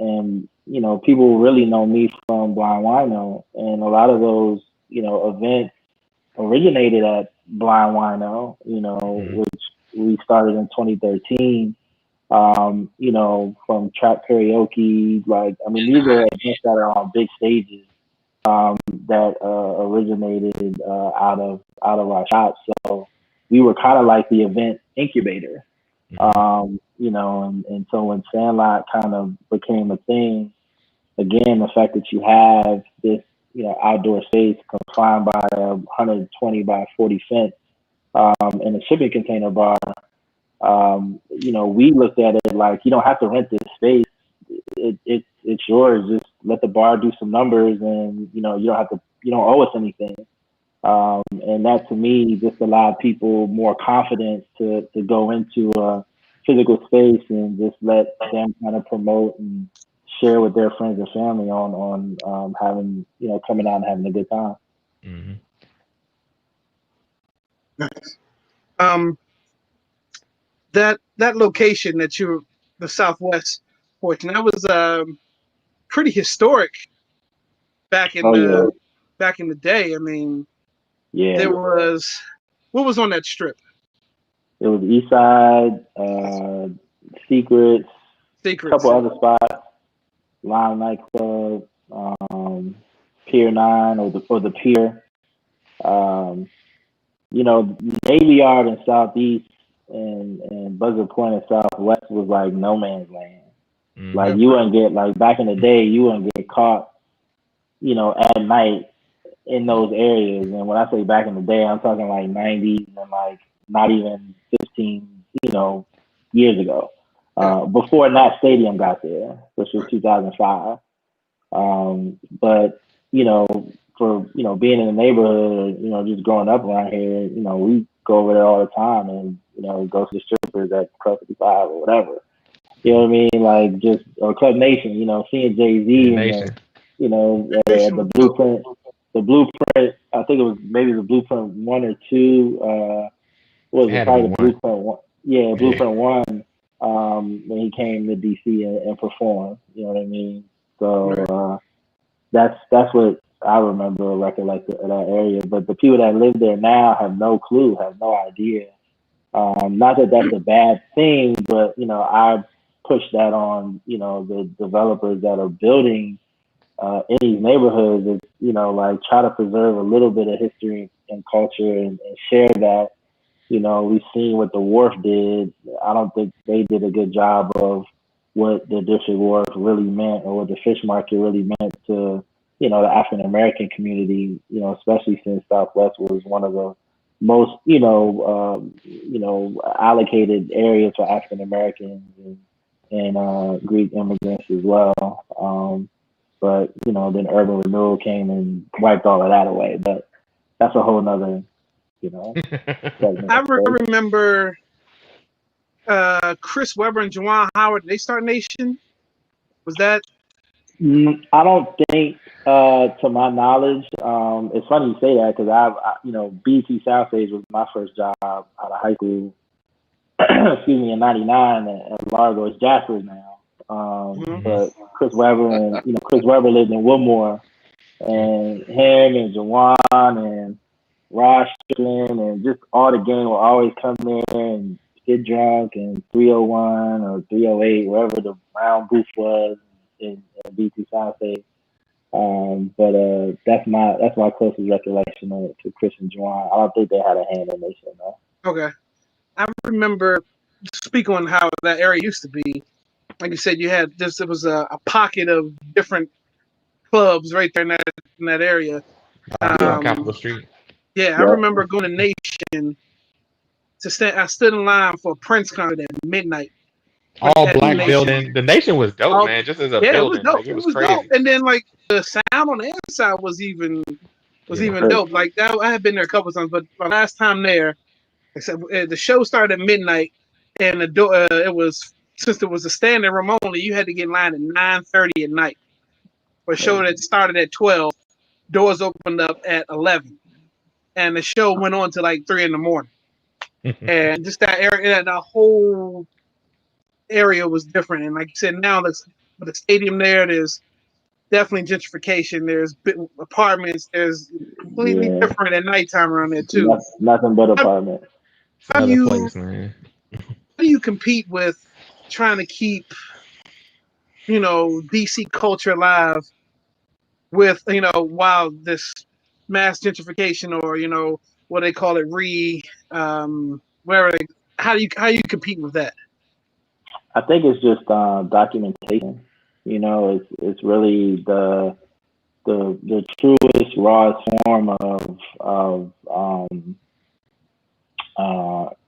people really know me from Blind Wino, and a lot of those events originated at Blind Wino, Mm-hmm. which we started in 2013. From trap karaoke, like I mean, these are events that are on big stages that originated out of our shop. So we were kind of like the event incubator, Mm-hmm. and so when Sandlot kind of became a thing, again, the fact that you have this outdoor space confined by a 120 by 40 fence in a shipping container bar, we looked at it like you don't have to rent this space. It's it's yours. Just let the bar do some numbers, and you don't have to. You don't owe us anything. And that to me just allowed people more confidence to go into a physical space and just let them kind of promote and share with their friends and family on having coming out and having a good time. Mm-hmm. Um, that location that the Southwest portion, that was pretty historic back in Oh yeah, the day. I mean, yeah. there was what was on that strip? It was East Side, Secrets, a Secrets. couple other spots, Lime Nightclub, Pier 9 or the Pier. Um, Navy Yard in Southeast and Buzzard Point in Southwest was like no man's land. Mm-hmm. Like you wouldn't get like back in the day, you wouldn't get caught, at night in those areas. And when I say back in the day, I'm talking like 90s and like not even 15, years ago. Before Nat Stadium got there, which was 2005. But for being in the neighborhood, just growing up around here, we go over there all the time, and go to the strippers at Club 55 or whatever. You know what I mean? Like just or Club Nation. Seeing Jay The Z and Nation. Nation the was dope. blueprint. The blueprint. I think it was maybe the blueprint 1 or 2. What It was it? had to be Probably the one. blueprint 1. Yeah, Yeah. blueprint 1. When he came to DC and performed. You know what I mean? So. Right. That's what I remember or recollect of that area. But the people that live there now have no clue, have no idea. Not that that's a bad thing, but I push that on the developers that are building in these neighborhoods. Is like try to preserve a little bit of history and culture and share that. We've seen what the wharf did. I don't think they did a good job of what the district wharf really meant or what the fish market really meant to, the African American community, especially since Southwest was one of the most, allocated areas for African Americans and Greek immigrants as well. But, then urban renewal came and wiped all of that away. But that's a whole nother, segment. I remember Chris Webber and Juwan Howard. They start Nation. Was that? I don't think, to my knowledge, it's funny you say that because BT Southstage was my first job out of high school. Excuse me, in '99 at Largo. It's Jasper's now. But Chris Webber Chris Webber lived in Woodmore, and him and Jawan and Raj Strickland and just all the gang will always come in and get drunk and 301 or 308, wherever the round booth was in BT Southside. But that's my closest recollection to Chris and Juwan. I don't think they had a hand in this, though. Okay. I remember speak on how that area used to be. Like you said, it was a pocket of different clubs right there in that area. On Capitol Street. Yeah, I Yep. remember going to Nation to stand. I stood in line for a Prince concert at midnight. All At black Nation. building. The Nation was dope, Oh, man. Just as a Yeah, it was building, dope. like it It was was dope. crazy. And then like the sound on the inside was even Yeah. dope. Like that, I had been there a couple times, but my last time there, except the show started at midnight, and the door it was since it was a standing room only, you had to get in line at 9:30 at night. For a show that started at 12, doors opened up at 11, and the show went on to like 3 in the morning. And just that area, the whole area was different. And like you said, now with the stadium there's definitely gentrification. There's apartments. There's completely Yeah. different at nighttime around there too. Nothing but How, apartments. It's how do another you place, man. compete with trying to keep DC culture alive with while this mass gentrification or what they call it where how you compete with that? I think it's just documentation. It's really the truest, rawest form of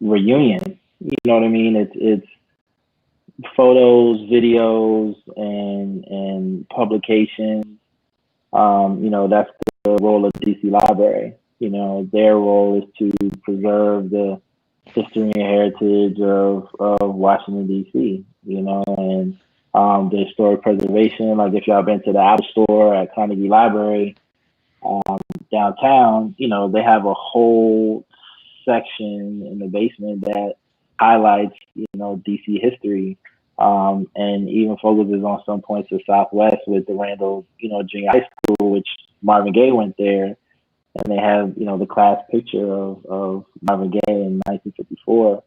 reunion. You know what I mean? It's photos, videos, and publications. That's the role of DC Library. Their role is to preserve the history and heritage of Washington D.C. And the historic preservation. Like if y'all been to the Apple Store at Carnegie Library downtown, they have a whole section in the basement that highlights DC history. And even focuses on some points of Southwest with the Randall, Junior High School, which Marvin Gaye went there, and they have, the class picture of Marvin Gaye in 1954.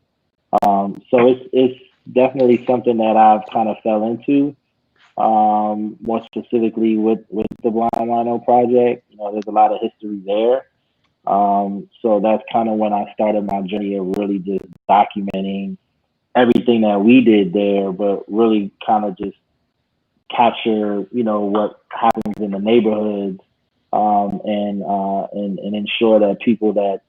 So it's definitely something that I've kind of fell into. More specifically with the Blind Rhino project, there's a lot of history there. So that's kind of when I started my journey of really just documenting everything that we did there, but really kind of just capture, what happens in the neighborhoods, and ensure that people that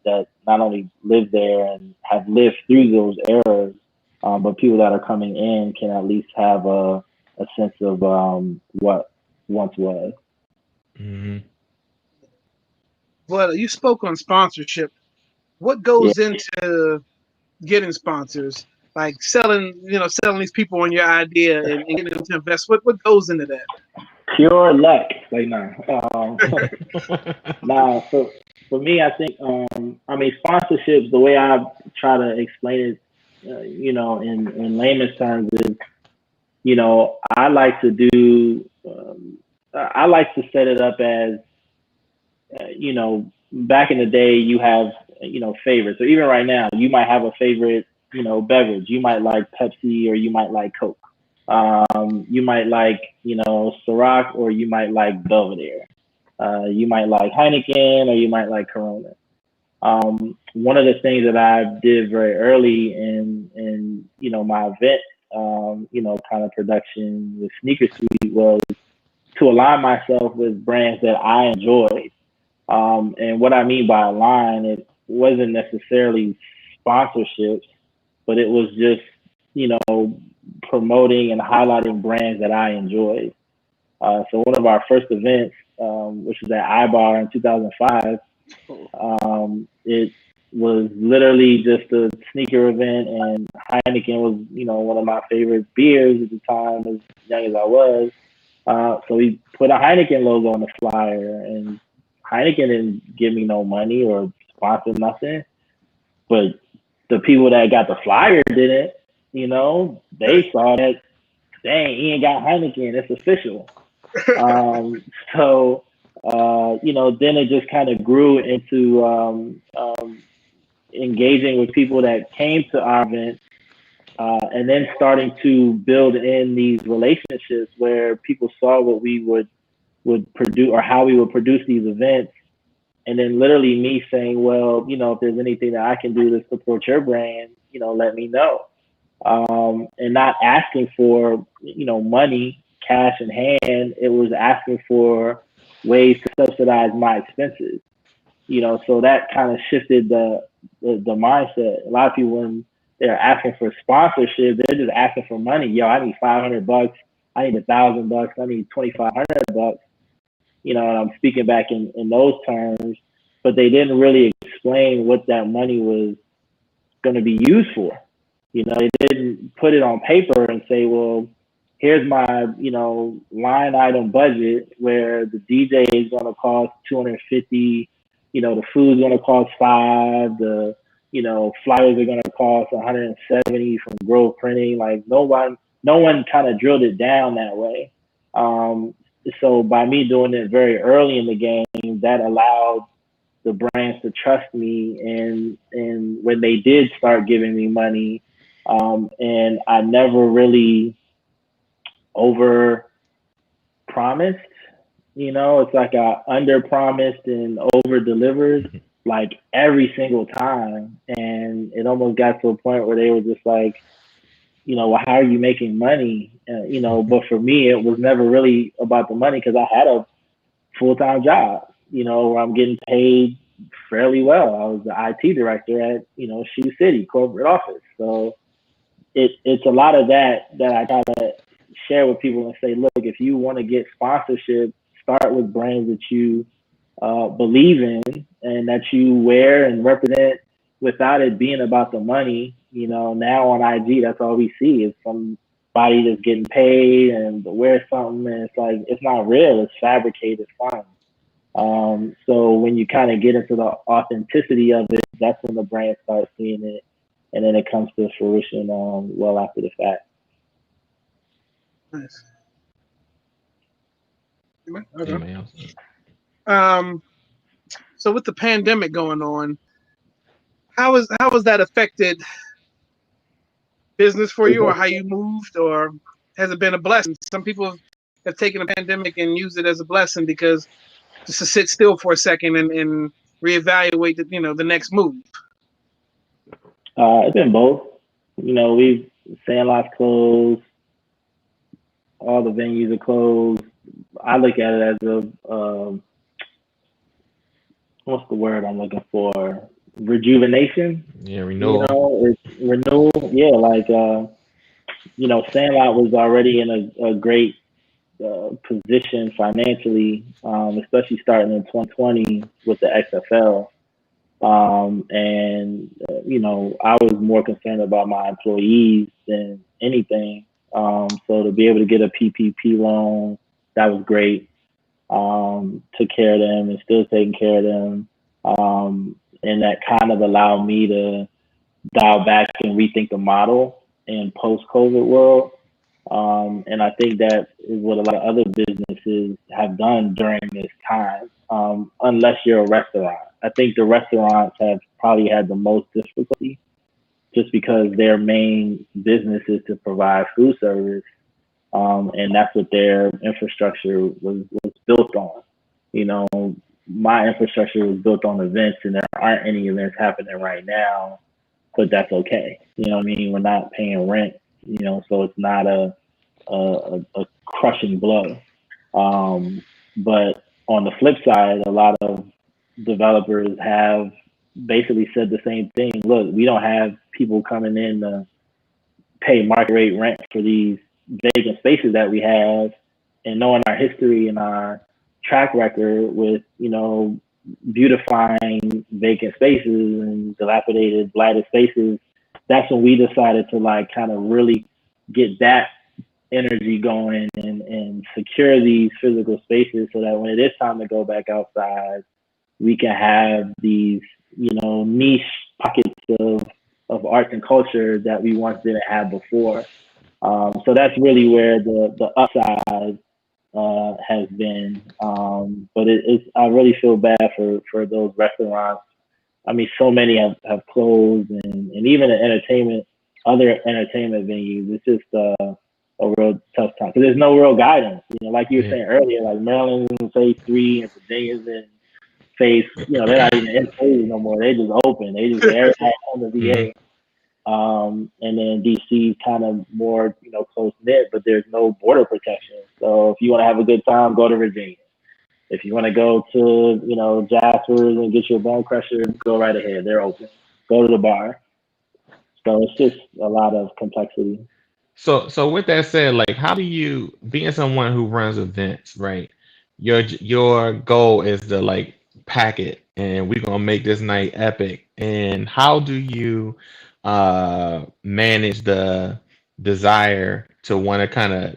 not only live there and have lived through those eras, but people that are coming in can at least have a sense of what once was. Mm-hmm. Well, you spoke on sponsorship. What Yeah, goes into getting sponsors? Like selling these people on your idea and getting them to invest. What goes into that? pure luck. Like nah, nah. For me, I think sponsorships. The way I try to explain it, in layman's terms is, I like to do. I like to set it up as, back in the day, you have, favorites. So even right now, you might have a favorite, beverage. You might like Pepsi or you might like Coke. You might like, Ciroc or you might like Belvedere. You might like Heineken or you might like Corona. One of the things that I did very early in my event, kind of production with Sneaker Suite was to align myself with brands that I enjoyed. And what I mean by align, it wasn't necessarily sponsorships, but it was just, promoting and highlighting brands that I enjoyed. So one of our first events, which was at iBar in 2005, it was literally just a sneaker event, and Heineken was, one of my favorite beers at the time, as young as I was. So we put a Heineken logo on the flyer, and Heineken didn't give me no money or sponsor nothing, but the people that got the flyer didn't. They saw that, dang, he ain't got Heineken, it's official. So then it just kind of grew into engaging with people that came to our event, and then starting to build in these relationships where people saw what we would produce or how we would produce these events. And then literally me saying, well, if there's anything that I can do to support your brand, let me know. And not asking for, money, cash in hand. It was asking for ways to subsidize my expenses. So that kind of shifted the mindset. A lot of people, when they're asking for sponsorship, they're just asking for money. Yo, I need $500. I need $1,000. I need $2,500. And I'm speaking back in those terms, but they didn't really explain what that money was going to be used for. They didn't put it on paper and say, well, here's my, line item budget where the DJ is going to cost 250, the food's going to cost $5, the, flyers are going to cost 170 from Grove Printing. Like no one kind of drilled it down that way. So by me doing it very early in the game, that allowed the brands to trust me, and when they did start giving me money, and I never really over promised. It's like I under promised and over delivered like every single time, and it almost got to a point where they were just like, well, how are you making money? But for me, it was never really about the money because I had a full-time job, where I'm getting paid fairly well. I was the IT director at, Shoe City corporate office. So, it's a lot of that I try to share with people and say, look, if you want to get sponsorship, start with brands that you believe in and that you wear and represent without it being about the money. You know, now on IG, that's all we see is somebody that's getting paid and wear something, and it's like it's not real. It's fabricated fun. So when you kind of get into the authenticity of it, that's when the brand starts seeing it, and then it comes to fruition well after the fact. Nice. Yeah, Okay. man. So with the pandemic going on, how has that affected business for you, or how you moved, or has it been a blessing? Some people have taken the pandemic and used it as a blessing because just to sit still for a second and reevaluate the next move. It's been both. You know, we've Sandlot's closed, all the venues are closed. I look at it as what's the word I'm looking for? Rejuvenation. Yeah, You renewal. know, it's renewal. Yeah, like you know, Sandlot was already in a great position financially, especially starting in 2020 with the XFL. And you know, I was more concerned about my employees than anything. So to be able to get a PPP loan, that was great. Took care of them and still taking care of them. And that kind of allowed me to dial back and rethink the model in post-COVID world. And I think that is what a lot of other businesses have done during this time, unless you're a restaurant. I think the restaurants have probably had the most difficulty just because their main business is to provide food service. And that's what their infrastructure was built on. You know, my infrastructure was built on events, and there aren't any events happening right now, but that's okay. You know what I mean? We're not paying rent, you know, so it's not a crushing blow. But on the flip side, a lot of developers have basically said the same thing. Look, we don't have people coming in to pay market rate rent for these vacant spaces that we have, and knowing our history and our track record with, you know, beautifying vacant spaces and dilapidated, blighted spaces, that's when we decided to like kind of really get that energy going and secure these physical spaces so that when it is time to go back outside, we can have these, you know, niche pockets of arts and culture that we once didn't have before. So that's really where the upside has been. But it's I really feel bad for those restaurants. I mean, so many have closed, and even other entertainment venues. It's just a real tough time because there's no real guidance. You know, like you were Yeah. saying earlier, like Maryland's in phase 3 and Virginia's in phase. You know, they're not even in phase no more. They just open. They just everybody on the Hmm. VA. And then DC kind of more, you know, close knit, but there's no border protection. So if you want to have a good time, go to Virginia. If you want to go to, you know, Jasper's and get your bone crusher, go right ahead. They're open. Go to the bar. So it's just a lot of complexity. So with that said, like, how do you, being someone who runs events, right? Your goal is to like pack it, and we're gonna make this night epic. And how do you manage the desire to want to kind of,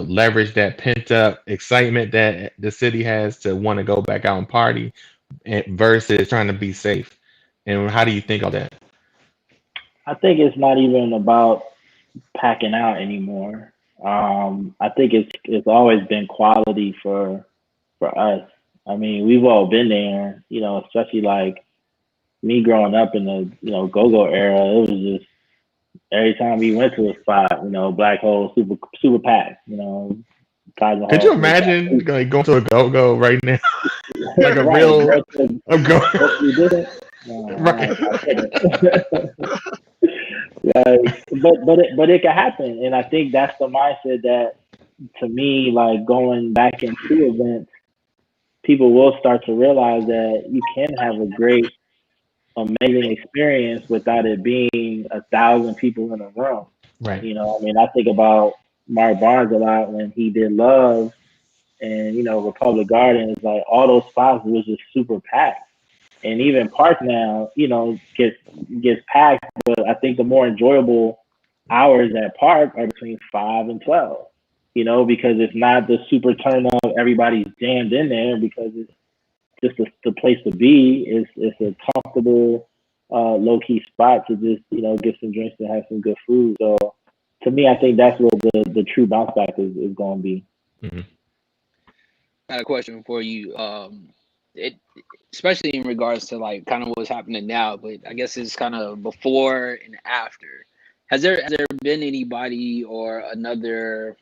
leverage that pent up excitement that the city has to want to go back out and party, versus trying to be safe? And how do you think of that? I think it's not even about packing out anymore. I think it's always been quality for us. I mean, we've all been there, you know, especially like me growing up in the, you know, go-go era. It was just every time we went to a spot, you know, black hole, super packed, you know, guys in Could you Hall was imagine packed. like going to a go-go right now? Like a Right, real a go socially distant. No, right. I couldn't. Like, but it can happen, and I think that's the mindset that, to me, like going back into events, people will start to realize that you can have a great, amazing experience without it being 1,000 people in a room. Right. You know, I mean, I think about Mark Barnes a lot when he did Love and, you know, Republic Gardens, like all those spots was just super packed. And even Park now, you know, gets packed, but I think the more enjoyable hours at Park are between 5 and 12. You know, because it's not the super turn up, everybody's jammed in there because it's just the place to be. It's a comfortable, low key spot to just, you know, get some drinks and have some good food. So to me, I think that's where the true bounce back is going to be. Mm-hmm. Got a question for you. It especially in regards to like kind of what's happening now, but I guess it's kind of before and after. Has there been anybody or another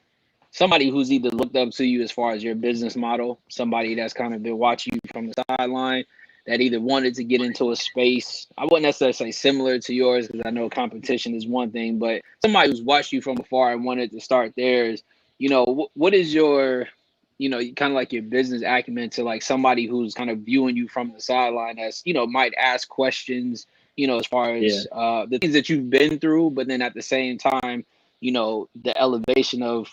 somebody who's either looked up to you as far as your business model, somebody that's kind of been watching you from the sideline that either wanted to get into a space? I wouldn't necessarily say similar to yours because I know competition is one thing, but somebody who's watched you from afar and wanted to start theirs. What is your kind of like your business acumen to like somebody who's kind of viewing you from the sideline as, might ask questions, as far Yeah. as the things that you've been through, but then at the same time, the elevation of,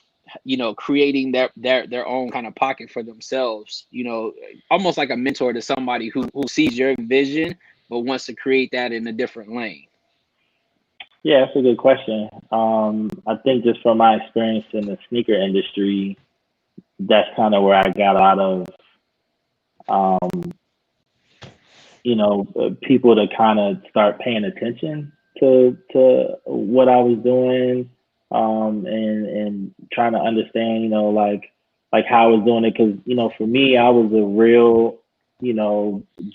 creating their own kind of pocket for themselves, almost like a mentor to somebody who sees your vision, but wants to create that in a different lane. Yeah, that's a good question. I think just from my experience in the sneaker industry, that's kind of where I got a lot of, um, people to kind of start paying attention to what I was doing, and trying to understand, like how I was doing it. Because for me, I was a real,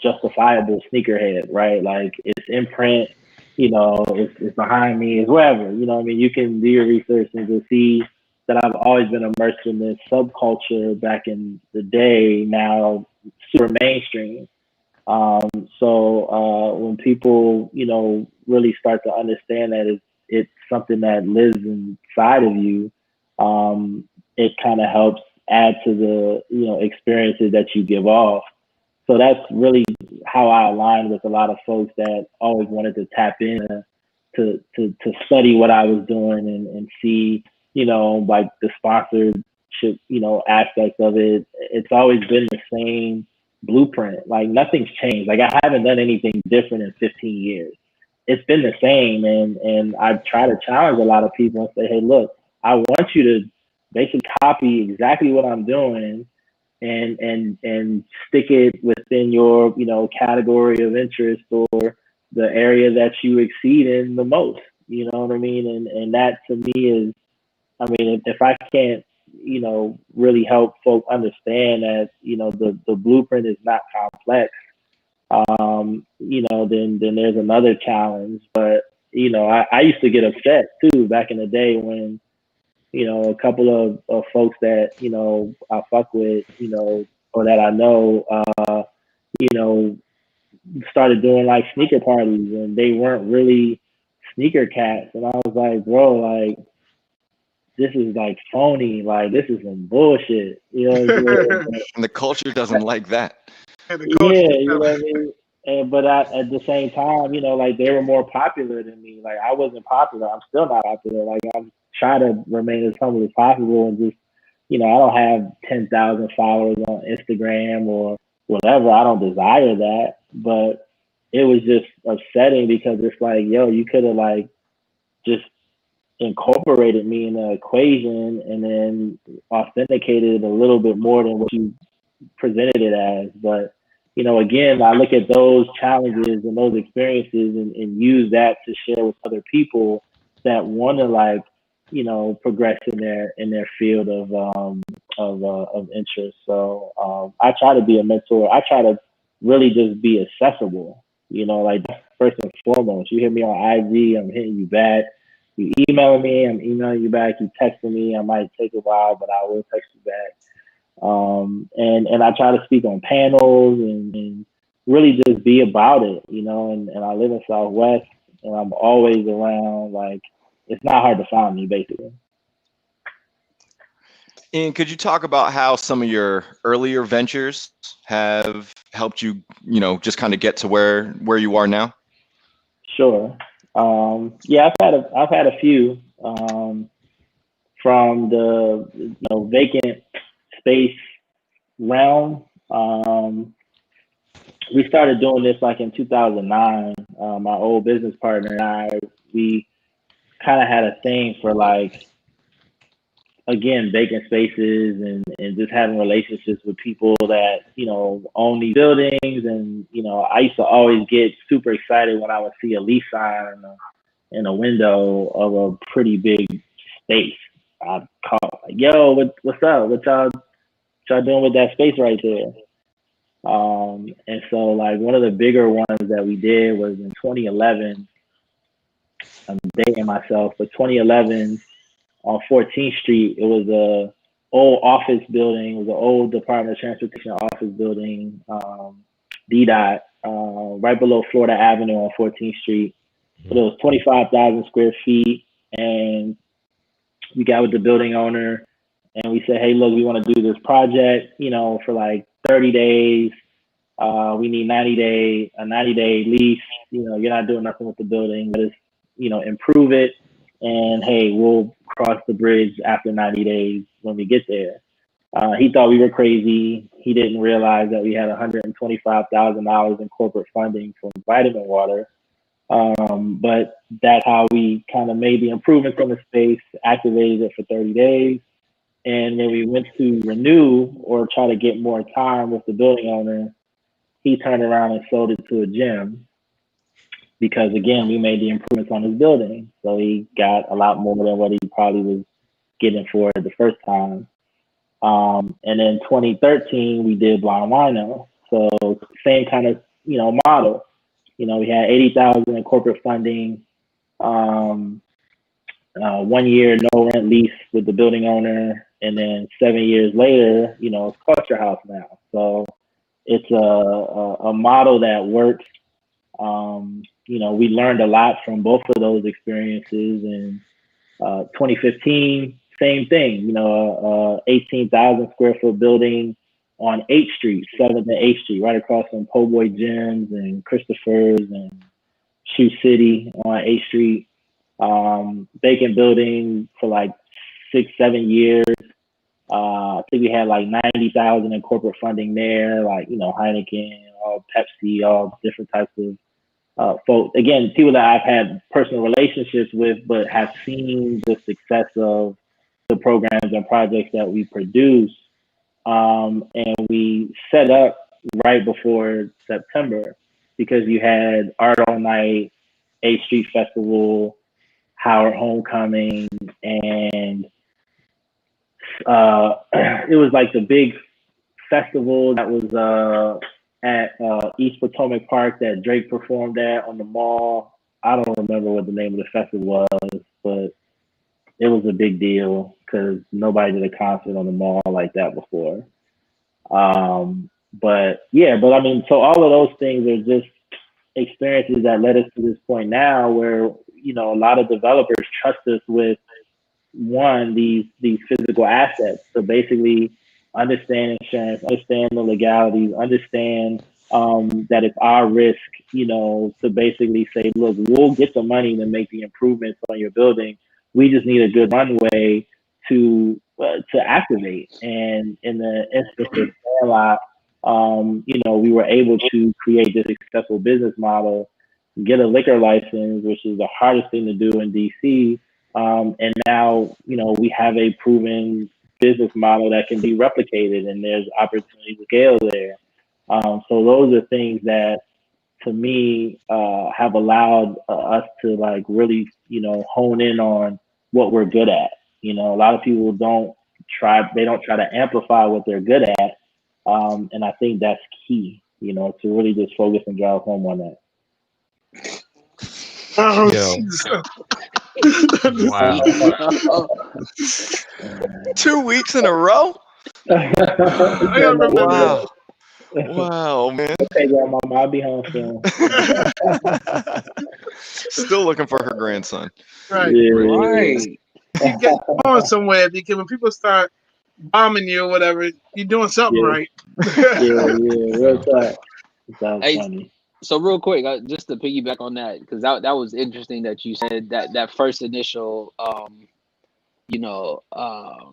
justifiable sneakerhead, right? Like it's in print, it's behind me, it's wherever. I mean, you can do your research and just see that I've always been immersed in this subculture back in the day. Now super mainstream. So when people, really start to understand that it's something that lives inside of you, it kind of helps add to the, experiences that you give off. So that's really how I align with a lot of folks that always wanted to tap in to study what I was doing and see, like the sponsorship, aspect of it. It's always been the same blueprint. Like nothing's changed. Like I haven't done anything different in 15 years. It's been the same. And I try to challenge a lot of people and say, hey, look, I want you to basically copy exactly what I'm doing and stick it within your, category of interest or the area that you exceed in the most. You know what I mean? And that to me is, I mean, if I can't, really help folk understand that, the blueprint is not complex, then there's another challenge. But, I used to get upset too back in the day when, a couple of folks that, I fuck with, or that I know, you know, started doing like sneaker parties and they weren't really sneaker cats. And I was like, bro, like, this is like phony. Like, this is some bullshit. You know what I'm saying? And the culture doesn't like that. The culture, Yeah, you know what I mean? But at the same time, like they were more popular than me. Like I wasn't popular. I'm still not popular. Like I'm trying to remain as humble as possible and just, I don't have 10,000 followers on Instagram or whatever. I don't desire that. But it was just upsetting because it's like, yo, you could have like just incorporated me in the equation and then authenticated it a little bit more than what you presented it as. But again, I look at those challenges and those experiences and use that to share with other people that want to like, progress in their field of interest. So I try to be a mentor. I try to really just be accessible. Like first and foremost, you hit me on IG, I'm hitting you back. You email me, I'm emailing you back. You texting me, I might take a while, but I will text you back. And I try to speak on panels and really just be about it, and I live in Southwest and I'm always around. Like it's not hard to find me basically. And could you talk about how some of your earlier ventures have helped you, just kind of get to where you are now? Sure. Yeah, I've had a few. from the vacant space realm. We started doing this like in 2009. My old business partner and I, we kind of had a thing for like, again, vacant spaces and just having relationships with people that, own these buildings. And, I used to always get super excited when I would see a lease sign in a window of a pretty big space. I'd call, like, yo, what's up? What y'all doing with that space right there? And so like one of the bigger ones that we did was in 2011. I'm dating myself, but 2011 on 14th Street, it was a old office building. It was an old Department of Transportation office building, DDOT, right below Florida Avenue on 14th Street. But it was 25,000 square feet, and we got with the building owner, and we said, hey, look, we want to do this project, for like 30 days. We need a 90-day lease. You're not doing nothing with the building, but it's, improve it. And hey, we'll cross the bridge after 90 days when we get there. He thought we were crazy. He didn't realize that we had $125,000 in corporate funding from Vitamin Water. But that's how we kind of made the improvements on the space, activated it for 30 days. And when we went to renew or try to get more time with the building owner, he turned around and sold it to a gym because, again, we made the improvements on his building. So he got a lot more than what he probably was getting for it the first time. And then 2013, we did Blind Wino. So same kind of, model. We had 80,000 in corporate funding, 1 year no rent lease with the building owner, and then 7 years later, it's Culture House now. So it's a model that works. We learned a lot from both of those experiences. And 2015, same thing. 18,000 square foot building on 8th Street, 7th and 8th Street, right across from Po' Boy Gyms and Christopher's and Shoe City on 8th Street. Vacant building for like 6-7 years. I think we had like 90,000 in corporate funding there, like, Heineken, all Pepsi, all different types of folks. Again, people that I've had personal relationships with, but have seen the success of the programs and projects that we produce. And we set up right before September because you had Art All Night, 8th Street Festival, Howard Homecoming, and it was like the big festival that was at East Potomac Park that Drake performed at on the mall. I don't remember what the name of the festival was, but it was a big deal because nobody did a concert on the mall like that before. But I mean, so all of those things are just experiences that led us to this point now where, a lot of developers trust us with these physical assets. So basically understand insurance, understand the legalities, understand that it's our risk, to basically say, look, we'll get the money to make the improvements on your building. We just need a good runway to activate. And in the instance of Sandlot, we were able to create this successful business model, get a liquor license, which is the hardest thing to do in DC. And now, we have a proven business model that can be replicated, and there's opportunity to scale there. So those are things that, to me, have allowed us to like really, hone in on what we're good at. A lot of people don't try to amplify what they're good at. And I think that's key, to really just focus and drive home on that. Oh, Yo. Jesus. Wow. 2 weeks in a row? I gotta remember Wow. Wow, man. Okay, Grandma, I'll be home soon. Still looking for her grandson. Right. Right. You get going somewhere because when people start bombing you or whatever, you're doing something Yeah. right. Yeah. Real talk. Sounds Hey, funny. So real quick, just to piggyback on that, because that was interesting that you said that first initial, you know,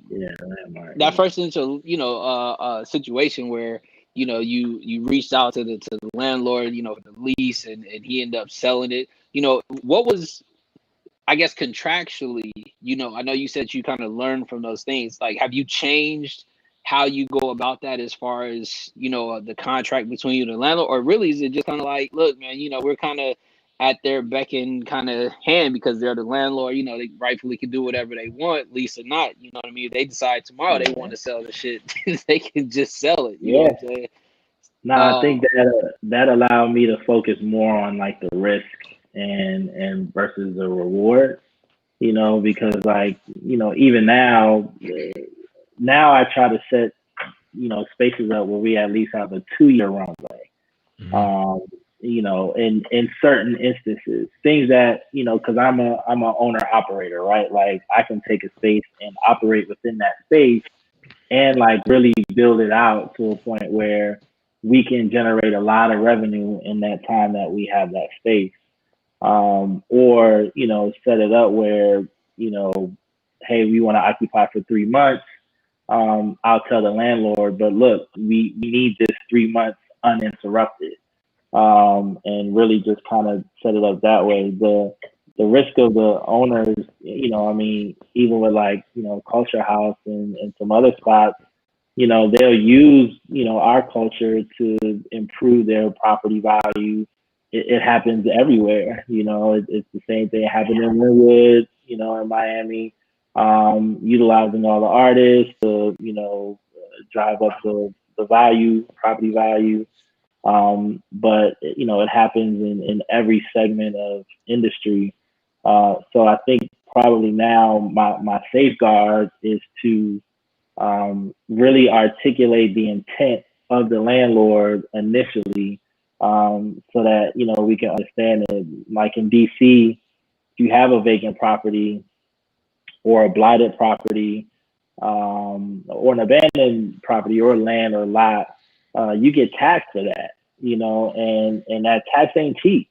Yeah, landmark. that Yeah, first initial, situation where you reached out to the landlord, for the lease, and he ended up selling it. What was, I guess, contractually, I know you said you kind of learned from those things. Like, have you changed how you go about that as far as, the contract between you and the landlord? Or really is it just kind of like, look, man, we're kind of at their beck and kind of hand because they're the landlord, they rightfully can do whatever they want, lease or not, you know what I mean? If they decide tomorrow they yeah, want to sell the shit, they can just sell it, you know yeah. what I'm saying? No, I think Um, that allowed me to focus more on like the risk and versus the reward. Because like even now I try to set spaces up where we at least have a 2 year runway. Hmm. Um, in certain instances, things that because I'm a owner operator, right? Like I can take a space and operate within that space and like really build it out to a point where we can generate a lot of revenue in that time that we have that space. Or set it up where you know, hey, we want to occupy for 3 months. I'll tell the landlord, but look, we need this 3 months uninterrupted, and really just kind of set it up that way. The risk of the owners, I mean, even with like Culture House and some other spots, they'll use our culture to improve their property value. It happens everywhere. It's the same thing happened in Linwood, in Miami, utilizing all the artists to drive up the value, property value. But it happens in every segment of industry. So I think probably now my safeguard is to really articulate the intent of the landlord initially, so that we can understand it. Like in DC, if you have a vacant property or a blighted property, or an abandoned property or land or lot, you get taxed for that. And that tax ain't cheap.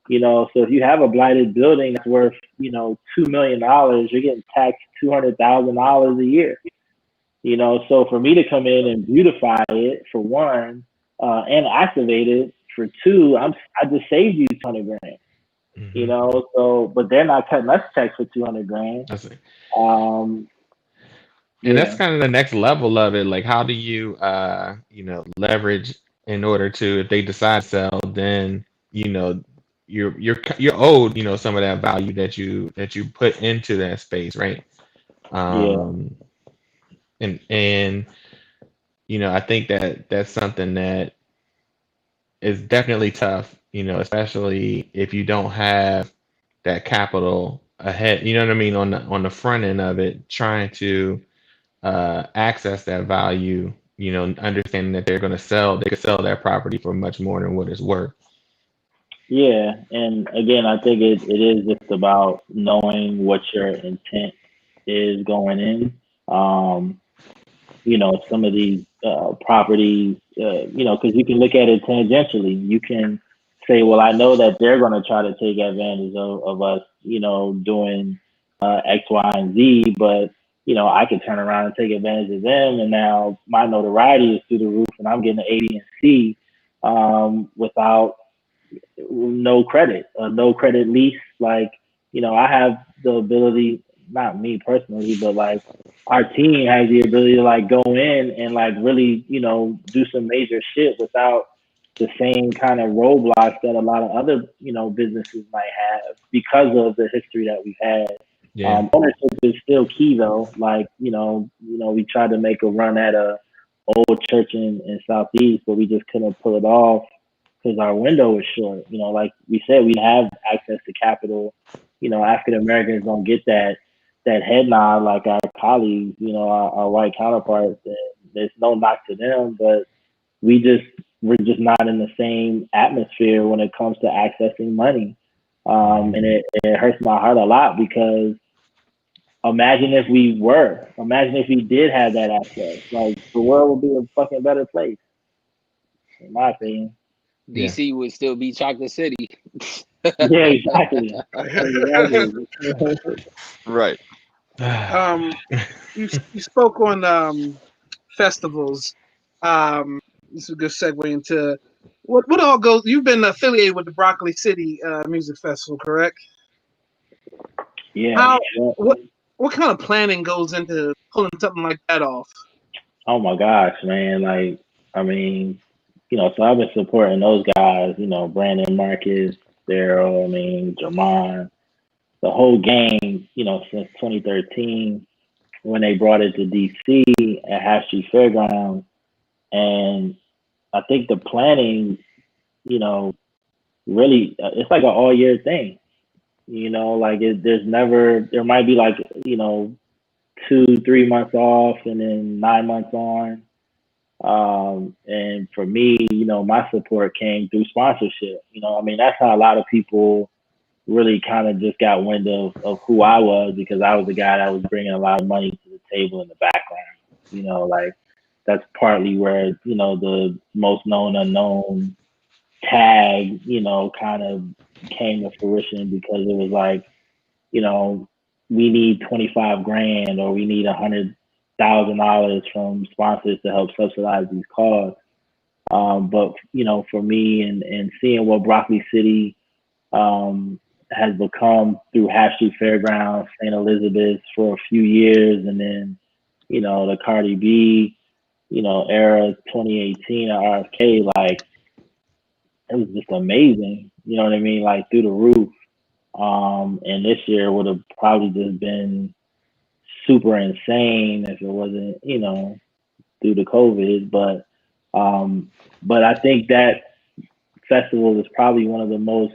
So if you have a blighted building that's worth $2 million, you're getting taxed $200,000 a year. So for me to come in and beautify it for one, and activate it for two, I just saved you 200 grand. Hmm. So but they're not cutting us checks for 200 grand. That's it. Um, And that's yeah, kind of the next level of it. Like, how do you, leverage in order to, if they decide to sell, then you know, you're owed, some of that value that you put into that space, right? yeah, Um, and I think that that's something that is definitely tough, especially if you don't have that capital ahead. You know what I mean, on the front end of it, trying to access that value, understanding that they could sell that property for much more than what it's worth. yeah. And again, I think it is just about knowing what your intent is going in. Um, some of these properties, because you can look at it tangentially. You can say, well, I know that they're going to try to take advantage of us, doing X, Y, and Z, but I could turn around and take advantage of them, and now my notoriety is through the roof, and I'm getting an A, B, and C, without no credit, a no credit lease. Like, I have the ability, not me personally, but like our team has the ability to like go in and like really, do some major shit without the same kind of roadblocks that a lot of other, businesses might have because of the history that we've had. Yeah. Ownership is still key though. Like, we tried to make a run at a old church in Southeast, but we just couldn't pull it off because our window was short. Like we said, we have access to capital. African Americans don't get that head nod like our colleagues, our white counterparts. And there's no knock to them, but we're just not in the same atmosphere when it comes to accessing money. And Hmm. it hurts my heart a lot because imagine if we did have that access. Like the world would be a fucking better place, in my opinion. Yeah. DC would still be Chocolate City. Yeah, exactly. Exactly. Right. um, you spoke on festivals. This is a good segue into what all goes. You've been affiliated with the Broccoli City Music Festival, correct? Yeah. How Yeah. what what kind of planning goes into pulling something like that off? Oh my gosh, man. Like, I mean, so I've been supporting those guys, Brandon, Marcus, Daryl, I mean, Jermon, the whole game, since 2013 when they brought it to DC at Half Street Fairgrounds. And I think the planning, you know, really, it's like an all year thing. Like there's never, there might be like, 2, 3 months off and then 9 months on. And for me, my support came through sponsorship. I mean, that's how a lot of people really kind of just got wind of who I was because I was the guy that was bringing a lot of money to the table in the background. Like that's partly where, the most known unknown tag, kind of came to fruition because it was like, you know, we need 25 grand or we need $100,000 from sponsors to help subsidize these costs. But for me and seeing what Broccoli City has become through Half Street Fairgrounds, St. Elizabeth's for a few years, and then the Cardi B era 2018 at RFK, like it was just amazing. You know what I mean? Like through the roof. And this year would have probably just been super insane if it wasn't, due to COVID. But I think that festival is probably one of the most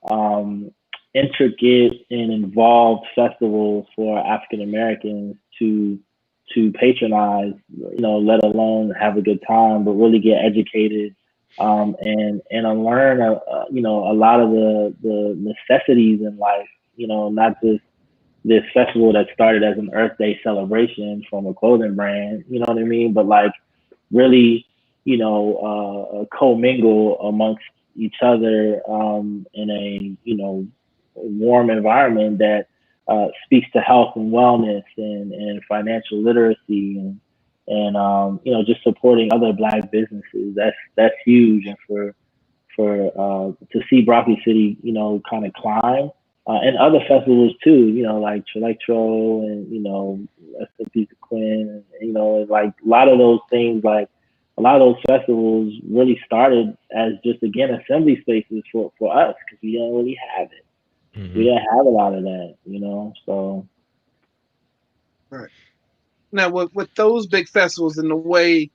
um, intricate and involved festivals for African Americans to patronize, let alone have a good time, but really get educated and learn, a lot of the necessities in life. Not just this festival that started as an Earth Day celebration from a clothing brand. You know what I mean? But like really, commingle amongst each other in a warm environment that speaks to health and wellness and financial literacy and just supporting other Black businesses. That's huge, and for to see Broccoli City, kind of climb. And other festivals too, like Electro and, S&P Quinn, like a lot of those things, like a lot of those festivals really started as just, again, assembly spaces for us because we didn't really have it. We Hmm. didn't have a lot of that, so. Right. Now, with those big festivals and the way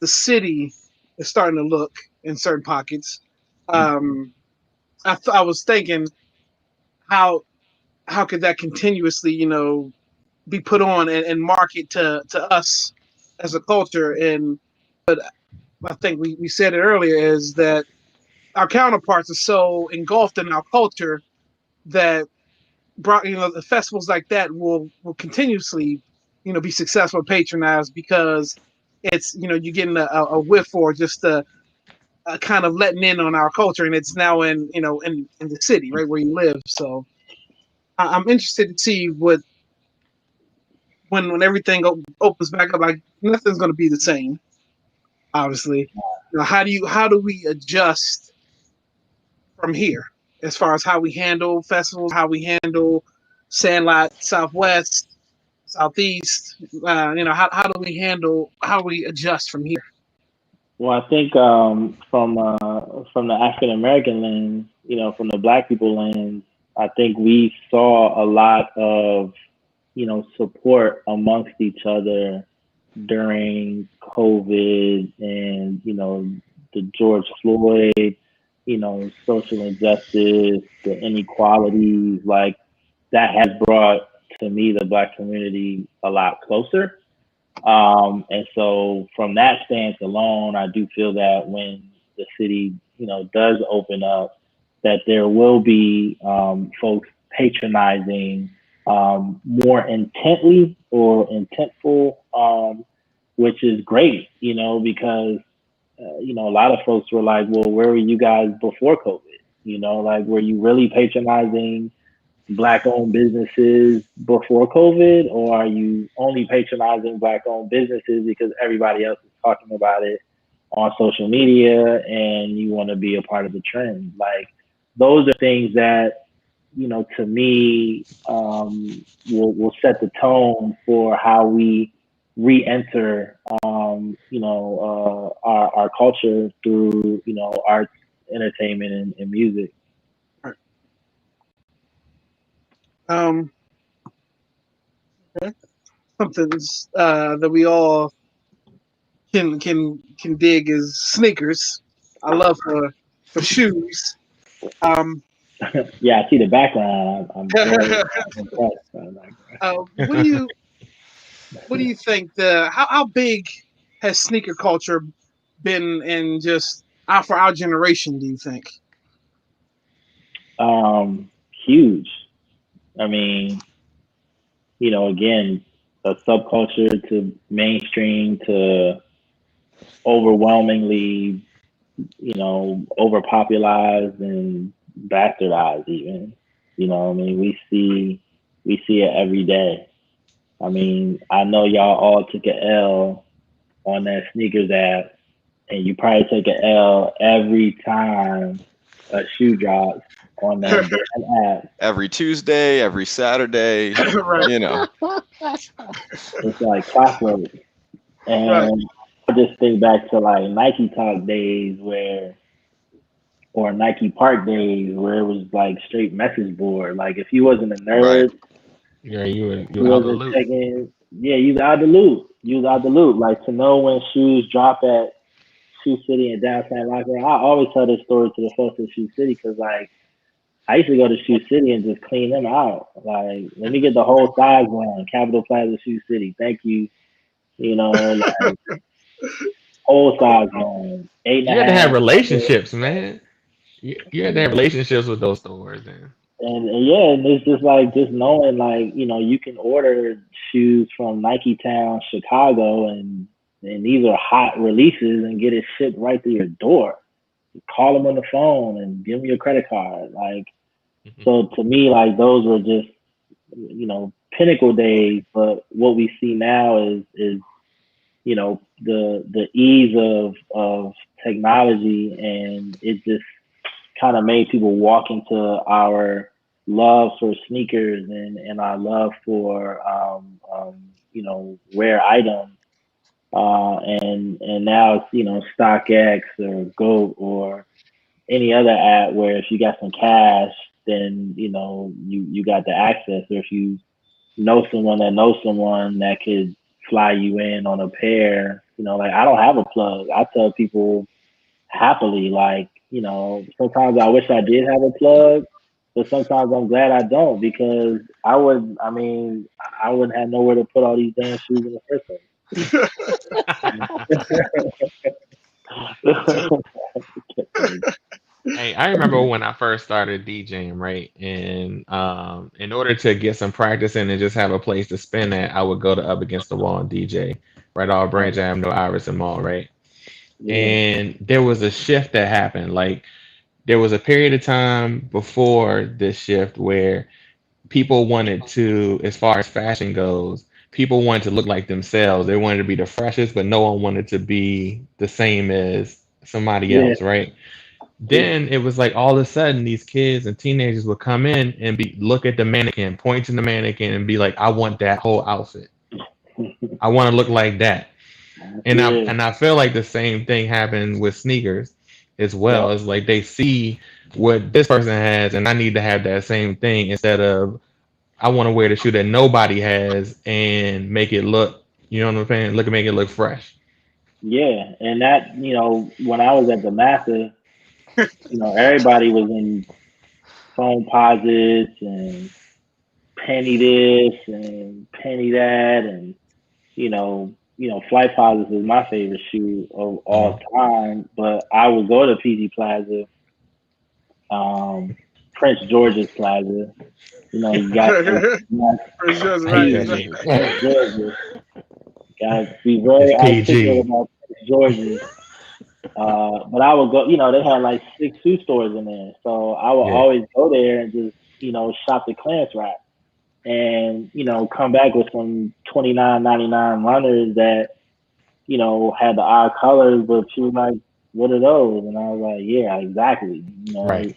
the city is starting to look in certain pockets, um, I was thinking how how could that continuously, be put on and market to us as a culture. And I think we said it earlier is that our counterparts are so engulfed in our culture that the festivals like that will continuously, be successful and patronized because it's, you're getting a whiff or just a kind of letting in on our culture, and it's now in, in the city right where you live. So I'm interested to see what when everything opens back up. Like nothing's going to be the same, obviously. How do we adjust from here as far as how we handle festivals, how we handle Sandlot Southwest, Southeast? How do we handle how we adjust from here? Well, I think from the African American lens, from the Black people lens, I think we saw a lot of support amongst each other during COVID and the George Floyd, social injustice, the inequalities, like that has brought to me the Black community a lot closer. And so from that stance alone, I do feel that when the city, does open up, that there will be folks patronizing more intently or intentful, which is great, because a lot of folks were like, well, where were you guys before COVID? Like, were you really patronizing black owned businesses before COVID, or are you only patronizing black owned businesses because everybody else is talking about it on social media and you want to be a part of the trend? Like, those are things that, to me, will set the tone for how we re-enter, our culture through, arts, entertainment, and music. Um, something that we all can dig is sneakers. I love for shoes. Um, Yeah, I see the background. I'm very impressed by the background. what do you think how big has sneaker culture been in just for our generation? Do you think? Huge. I mean, again, a subculture to mainstream to overwhelmingly, overpopularized and bastardized even. I mean, we see it every day. I mean, I know y'all all took a L on that sneakers app, and you probably take a L every time a shoe drops on that damn app. Every Tuesday, every Saturday, Right, you know. It's like clockwork. right. And I just think back to like Nike Talk days or Nike Park days where it was like straight message board. Like, if you wasn't a Right. nerd, Yeah, you you were out the wasn't loop. checking. Yeah, you was out the loop. You was out the loop. Like, to know when shoes drop at Shoe City and downtown Locker Room. I always tell this story to the folks at Shoe City because, like, I used to go to Shoe City and just clean them out. Like, let me get the whole size one, Capitol Plaza, Shoe City. Thank you. Like, whole size one, eight and a You had to have half. relationships, man. You had to have relationships with those stores, then. And yeah, and it's just like just knowing like you can order shoes from Nike Town, Chicago, and these are hot releases and get it shipped right to your door. Call them on the phone and give them your credit card. Like, Mhm. so to me, like, those were just pinnacle days. But what we see now is the ease of technology, and it just kind of made people walk into our love for sneakers and our love for rare items. And now it's StockX or Goat or any other app where if you got some cash, then you got the access. Or if you know someone that knows someone that could fly you in on a pair, like, I don't have a plug. I tell people happily, like, sometimes I wish I did have a plug, but sometimes I'm glad I don't because I wouldn't have nowhere to put all these damn shoes in the first place. Hey, I remember when I first started DJing, right? And in order to get some practice in and just have a place to spin at, I would go to Up Against the Wall and DJ right off Branch Avenue, Iverson Mall, right? Yeah, And there was a shift that happened. Like, there was a period of time before this shift where people wanted to, as far as fashion goes, people wanted to look like themselves. They wanted to be the freshest, but no one wanted to be the same as somebody yeah, else, right? yeah, Then it was like all of a sudden these kids and teenagers would come in and be look at the mannequin, point to the mannequin and be like, I want that whole outfit. I want to look like that. yeah, And I feel like the same thing happened with sneakers as yep, well. It's like they see what this person has and I need to have that same thing instead of I want to wear the shoe that nobody has and make it look, you know what I'm saying? Look and make it look fresh. yeah. And that, when I was at the Master, everybody was in phone posits and penny this and penny that, and flight posits is my favorite shoe of all Mhm. time. But I would go to PG Plaza, um, Prince George's Plaza. You got to For sure, right, Yeah, be right. Prince George's. Got to be very it's articulate PG. about Prince George's. But I would go, they had like 6 shoe stores in there. So I would Yeah. always go there and just, shop the clearance rack and, come back with some 29.99 runners that, had the odd colors, but she was like, what are those? And I was like, yeah, exactly. Right.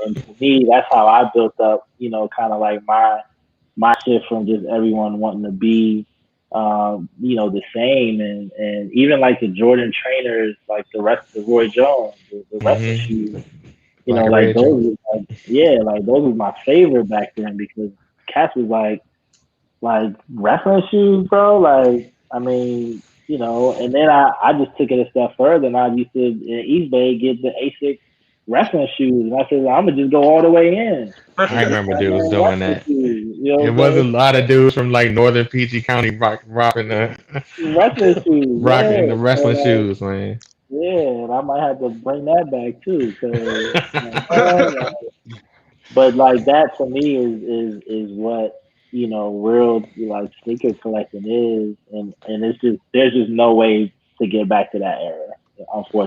And to me, that's how I built up, kind of like my shift from just everyone wanting to be, the same, and even like the Jordan trainers, like the Roy Jones, the wrestling shoes, Mm-hmm. Black and like red those, joint. like yeah, like those was my favorite back then because Cass was like wrestling shoes, bro. Like I mean, and then I just took it a step further, and I used to in East Bay get the Asics wrestling shoes, and I said, well, I'm gonna just go all the way in I and just remember start dudes wearing doing wrestling that. shoes. You know It what I'm was a saying? lot of dudes from like northern PG County rocking the Wrestling shoes, rocking yeah. the So wrestling like, shoes, man. yeah, and I might have to bring that back too, cause but like that to me is what real like sneaker collecting is, and it's just there's just no way to get back to that era,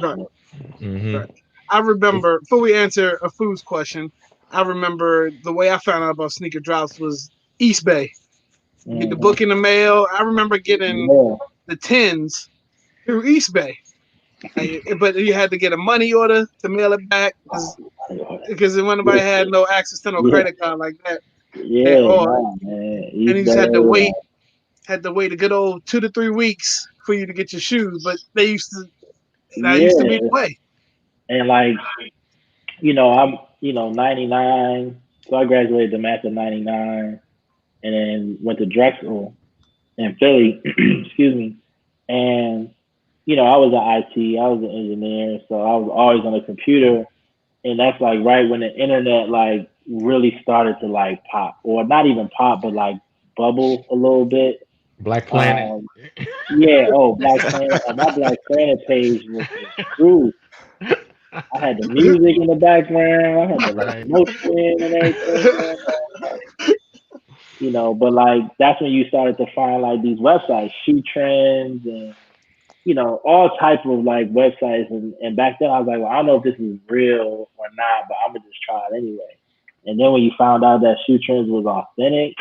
Right, unfortunately. Hmm. right. I remember before we answer a food's question. I remember the way I found out about sneaker drops was East Bay. You get the Hmm. book in the mail. I remember getting Yeah. the tens through East Bay. But you had to get a money order to mail it back because when nobody had no access to no Yeah, credit card like that, yeah, or no, man. and East you just Bay, had to wait a good old 2 to 3 weeks for you to get your shoes. But they used to that used to be the yeah, way. and like I'm 99, so I graduated the math of 99, and then went to Drexel in Philly, excuse me, and I was an IT, I was an engineer, so I was always on the computer, and that's like right when the internet like really started to like pop, or not even pop, but like bubble a little bit. Black Planet. Um, yeah, oh, Black Planet, my Black Planet page was the truth. I had the music in the background, I had the like Right. motion and everything going on, like, but like that's when you started to find like these websites, Shoe Trends, and all type of like websites. And back then I was like, well, I don't know if this is real or not, but I'm gonna just try it anyway. And then when you found out that Shoe Trends was authentic,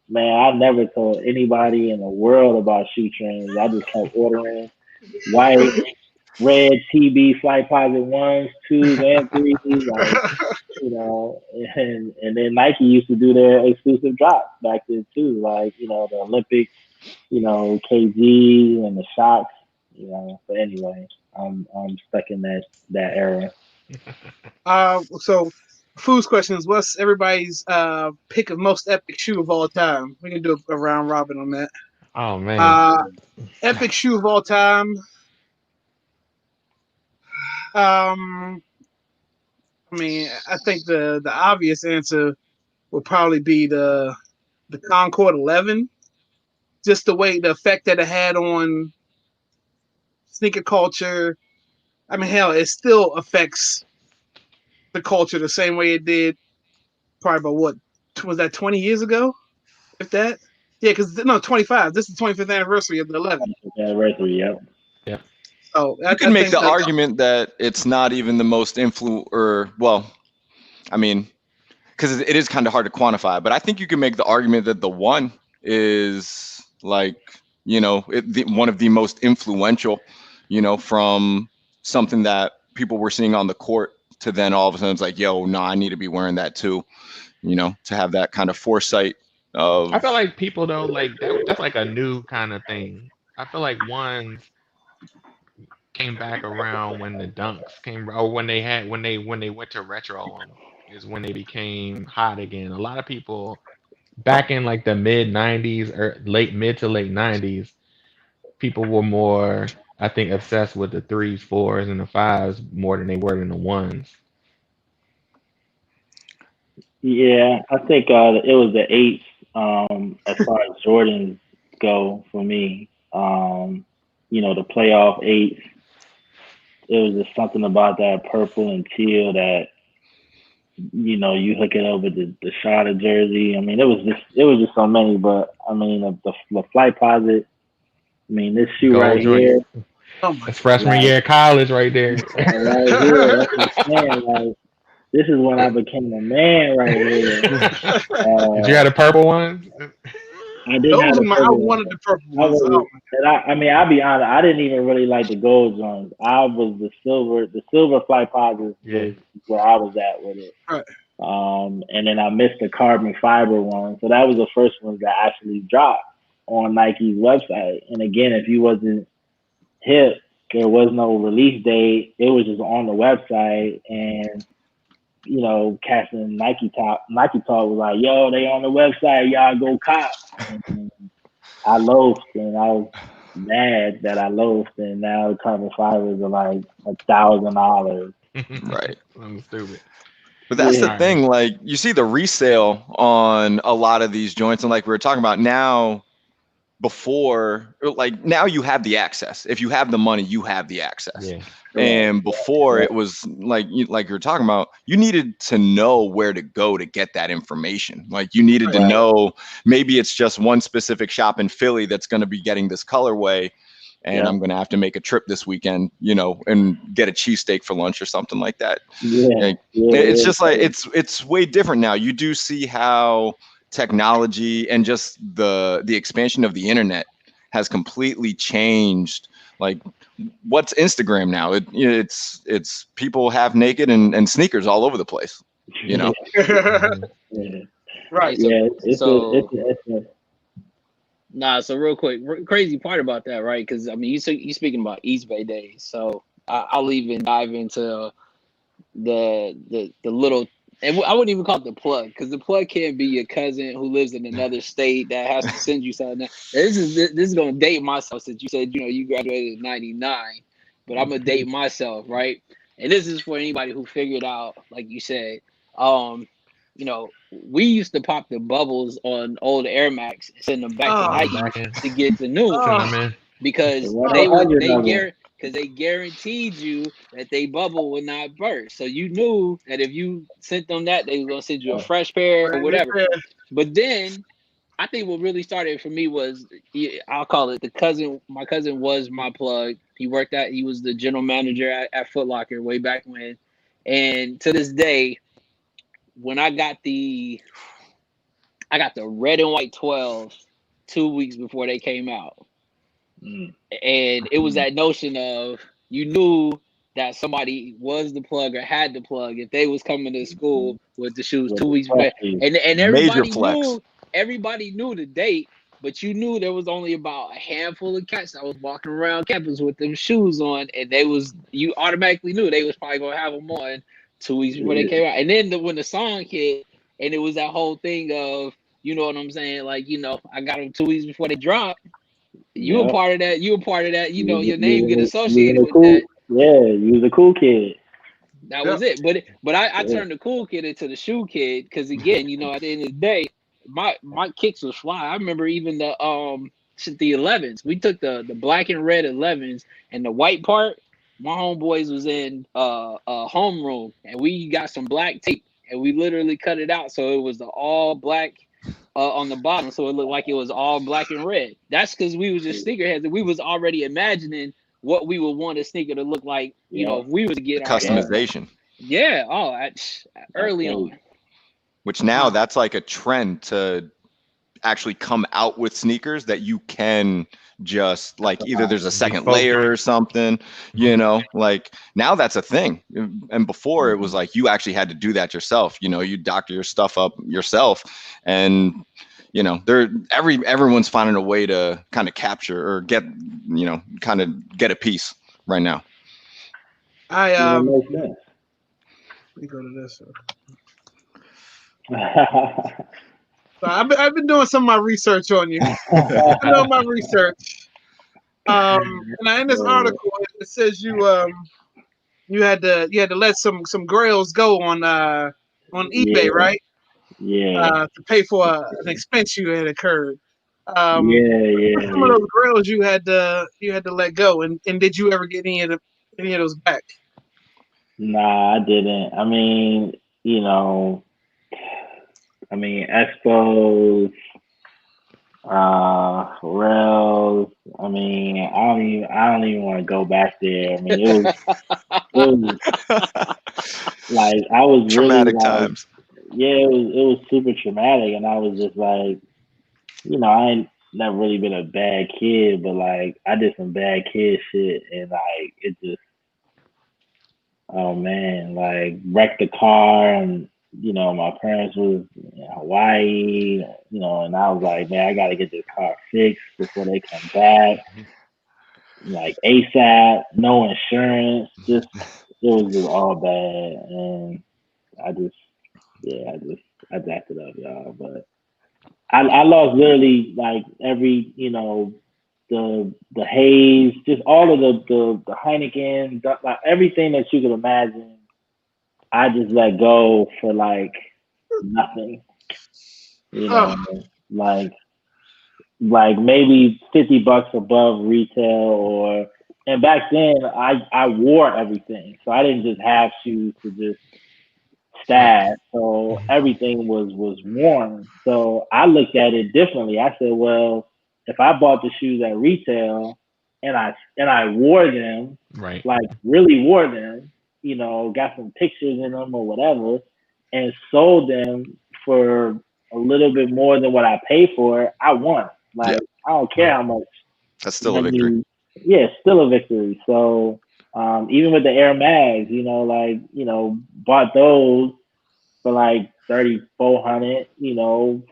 man, I never told anybody in the world about Shoe Trends. I just kept ordering white, red TB Flight Posit ones, twos, and threes, like and then Nike used to do their exclusive drops back then too, like the Olympic, KG and the Shots, But anyway, I'm stuck in that era. So food's questions. What's everybody's pick of most epic shoe of all time? We can do a round robin on that. Oh man. Uh, epic shoe of all time. Um, I mean, I think the obvious answer would probably be the Concord 11. Just the effect that it had on sneaker culture. I mean, hell, it still affects the culture the same way it did probably about what was that 20 years ago, if that. Yeah, because no, 25. This is the 25th anniversary of the 11. Anniversary, yep. Yeah. So You I can make think the that argument that it's not even the most or well, I mean, because it is kind of hard to quantify, but I think you can make the argument that the one is like, one of the most influential, from something that people were seeing on the court to then all of a sudden it's like, yo, no, I need to be wearing that too, to have that kind of foresight I feel of, like people though like that's like a new kind of thing. I feel like ones came back around when the dunks came, or when they had when they went to retro them is when they became hot again. A lot of people back in like the mid '90s or mid to late '90s, people were more, I think, obsessed with the threes, fours, and the fives more than they were in the ones. Yeah, I think it was the eights. As far as Jordans go for me, the playoff eights. It was just something about that purple and teal that you hook it up with the shot of jersey. I mean, it was just so many. But I mean, the flight posit. I mean, this shoe Gold right here. joints. Oh my That's freshman Like year of college right there. right here, that's what I'm saying. Like this is when I became a man right here. Did you have Uh, the purple ones? I didn't Those have were the my. I purple one. wanted the purple I ones. Oh was, and I mean, I'll be honest. I didn't even really like the gold ones. I was the silver. The silver flight posits Yeah. was where I was at with it. my. Right. And then I missed the carbon fiber one. So that was the first one that actually dropped on Nike's website. And again, if you wasn't hip, there was no release date. It was just on the website, and you know, casting Nike Talk was like, "Yo, they on the website, y'all go cop." And I loafed, and I was mad that I loafed, and now the carbon fibers are like $1,000. Right. I'm stupid. But that's the Yeah, All right. thing, like you see the resale on a lot of these joints, and like we were talking about now, before, like now you have the access. If you have the money, you have the access. Yeah. right, And before right, it was like you're talking about, you needed to know where to go to get that information. Like you needed to Right. right, know maybe it's just one specific shop in Philly that's going to be getting this colorway, and yeah, I'm going to have to make a trip this weekend, and get a cheesesteak for lunch or something like that. yeah, Like, it's yeah, just like it's way different now. You do see how technology and just the expansion of the internet has completely changed. Like, what's Instagram now? It's people half naked and sneakers all over the place. You yeah, know. Mhm. yeah, Hey, Right. so yeah. so It's a nah. So real quick, crazy part about that, right? Because I mean, you speaking about East Bay days, so I'll even dive into the little. And I wouldn't even call it the plug, because the plug can't be your cousin who lives in another state that has to send you something. Now, this is gonna date myself, since you said you graduated in '99, but I'm gonna date myself, right? And this is for anybody who figured out, like you said, we used to pop the bubbles on old Air Max and send them back to Send Oh. them Nike back in. to get the new one, Send Oh. them in. the because one eight hundred number. they guaranteed you that they bubble would not burst. So you knew that if you sent them that, they were gonna send you a Yeah, fresh pair or Brand new whatever. pair. But then I think what really started for me was, I'll call it the cousin. My cousin was my plug. He was the general manager at Foot Locker way back when. And to this day, when I got the red and white 12s 2 weeks before they came out. mm, And it was mm, that notion of, you knew that somebody was the plug or had the plug if they was coming to school mm, with the shoes with 2 weeks fresh before. feet. And Major flex. everybody knew the date, but you knew there was only about a handful of cats that was walking around campus with them shoes on, and you automatically knew they was probably gonna have them on 2 weeks before they Yeah, came out. And then when the song hit, and it was that whole thing of, you know what I'm saying, like, I got them 2 weeks before they dropped. You a yeah. part of that. You a part of that. Your name get Using associated a with cool, that. yeah, you was a cool kid. That Yep. was it. But I Yeah, turned the cool kid into the shoe kid, because again, at the end of the day, my kicks was fly. I remember even the 11s. We took the black and red 11s, and the white part. My homeboys was in homeroom, and we got some black tape, and we literally cut it out so it was the all black on the bottom, so it looked like it was all black and red. That's because we was just sneakerheads, and we was already imagining what we would want a sneaker to look like, yeah, if we was to The get our yeah. hands on it. customization, Yeah. Oh, That's early crazy. on. which now Wow. that's like a trend to actually come out with sneakers that you can just like either there's a second Bespoke layer or joints. something, like now that's a thing. And before it was like you actually had to do that yourself. You doctor your stuff up yourself, and everyone's finding a way to kind of capture or get kind of get a piece right now. I Yeah, it Let makes sense. me go to this. Yeah, So I've been doing some of my research on you. I know my research. And in this article it says you had to let some girls go on eBay, yeah, right? To pay for an expense you had incurred. What some of yeah. those girls you had to let go, and did you ever get any of those back? Nah, I didn't. Expos, rails. I mean, I don't even want to go back there. I mean, it was like I was really Traumatic like, times. yeah, it was super traumatic, and I was just like, I ain't never really been a bad kid, but like I did some bad kid shit, and like it just, oh man, like wrecked the car, and my parents was in Hawaii, and I was like, man, I got to get this car fixed before they come back, like ASAP, no insurance, just it was just all bad, and I just, yeah, I jacked it up, y'all, but. I lost literally like every the haze, just all of the Heineken, like everything that you could imagine. I just let go for like nothing, you Oh, know, like like maybe $50 above retail and back then I wore everything, so I didn't just have shoes to just stash. So everything was worn. So I looked at it differently. I said, well, if I bought the shoes at retail and I wore them, Right. like really wore them, got some pictures in them or whatever, and sold them for a little bit more than what I paid for it, I won. Yeah, Like I don't care how much that's still a victory. money. Yeah, it's still a victory. So even with the Air Mags, bought those for like 3,400,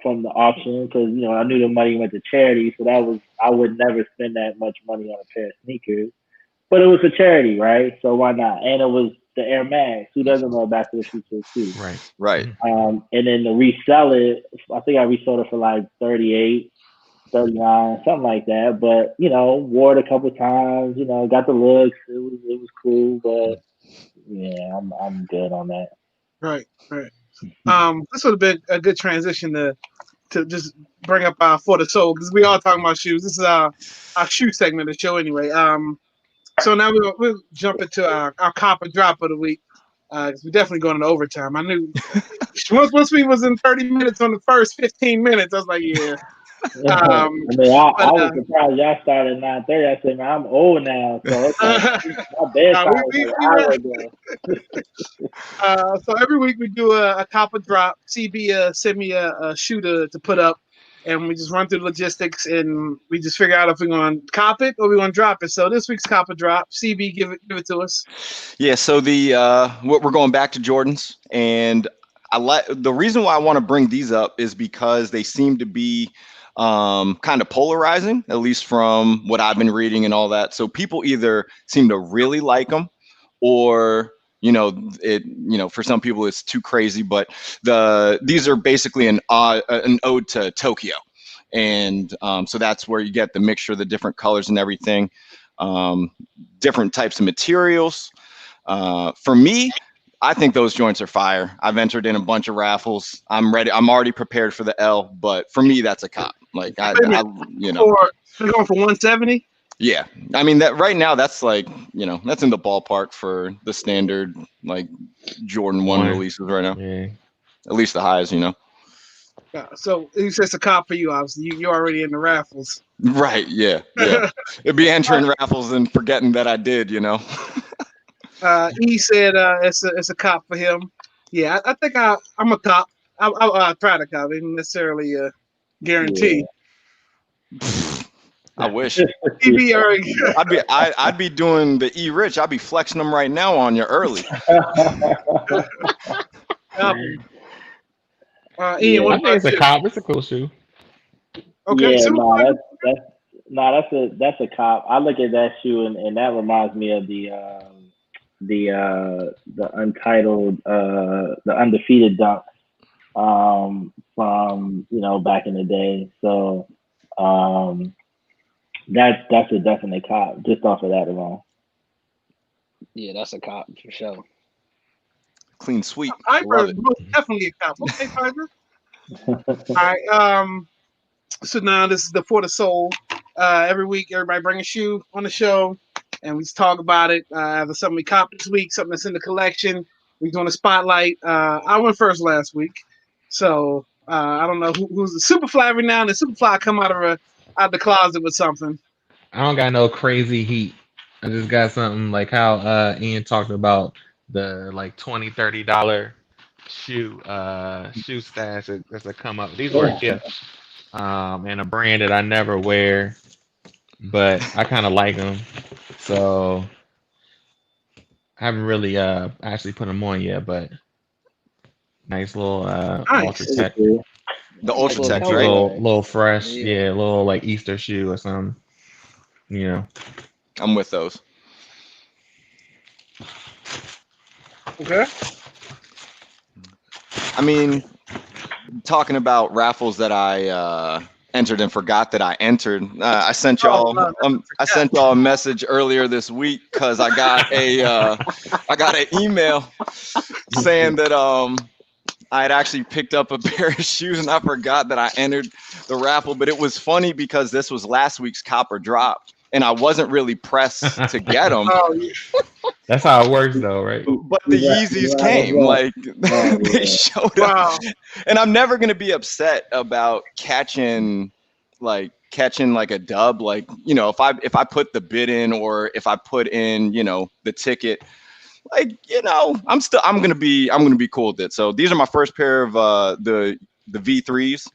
from the auction because I knew the money went to charity, so that was I would never spend that much money on a pair of sneakers, but it was a charity, right? So why not? And it was the Air Max. Who doesn't love back to the future too? Right. Right. And then to resell it, I think I resold it for like 38, 39, something like that. But wore it a couple times. Got the looks. It was cool, but yeah, I'm good on that. right, right. This would have been a good transition to just bring up for the soul because we are talking about shoes. This is our shoe segment of the show anyway. So now we'll jump into our cop or drop of the week. Because we're definitely going into overtime. I knew once we was in 30 minutes on the first 15 minutes, I was like, yeah. I Um, mean, I but was surprised y'all started at 9:30. I said, man, I'm old now, so it's like my bedtime was like an hour ago. So every week we do a copper drop. CB send me a shooter to put up, and we just run through the logistics, and we just figure out if we're going to cop it or we're going to drop it. So this week's copper drop, CB, give it to us. Yeah, so we're going back to Jordans, and the reason why I want to bring these up is because they seem to be kind of polarizing, at least from what I've been reading and all that. So people either seem to really like them, or for some people it's too crazy. But these are basically an ode to Tokyo, and so that's where you get the mixture of the different colors and everything, different types of materials. For me, I think those joints are fire. I've entered in a bunch of raffles. I'm ready. I'm already prepared for the L. But for me, that's a cop. Like Wait a minute. They're going for 170. Yeah. I mean that right now. That's like that's in the ballpark for the standard like Jordan 1 releases right now. Yeah. At least the highs. So it's just a cop for you. Obviously, you're already in the raffles. Right. Yeah. Yeah. It'd be entering raffles and forgetting that I did. He said it's a cop for him. Yeah, I think I'm a cop. I'll try to cop. Ain't necessarily a guarantee. I wish. I'd be doing the E-Rich. I'd be flexing them right now on you early. Ian, I think it's a cop. It's a cool shoe. Okay, Yeah, so that's a cop. I look at that shoe and that reminds me of the untitled the undefeated dunk from back in the day. So that's a definite cop just off of that alone. Yeah, that's a cop for sure. Clean sweep. Piper is most definitely a cop. Okay, Piper. All right. So now this is the For the Soul. Every week, everybody bring a shoe on the show, and we just talk about it. There's something we copped this week, something that's in the collection. We're doing a spotlight. I went first last week, so I don't know who's the Superfly every now and then. Superfly come out of the closet with something. I don't got no crazy heat. I just got something like how Ian talked about the like $20-$30 shoe stash that's a come up. These were a gift. And a brand that I never wear, but I kind of like them. So I haven't really actually put them on yet, but nice little Ultra Nice. Tech. Okay. The Nice Ultra little Techs, Cute right? little colorway. fresh, Yeah. yeah, little like Easter shoe or something. You know. I'm with those. Okay. I mean, talking about raffles that I entered and forgot that I entered. Oh no, that's a I forgot. sent y'all a message earlier this week because I got an email saying that I had actually picked up a pair of shoes and I forgot that I entered the raffle. But it was funny because this was last week's copper drop and I wasn't really pressed to get them. Oh yeah. That's how it works, though, right? But the Yeezys came, like Oh they yeah. showed up, Wow. and I'm never gonna be upset about catching like a dub. Like if I put the bid in or if I put in the ticket, like I'm gonna be cool with it. So these are my first pair of the V3s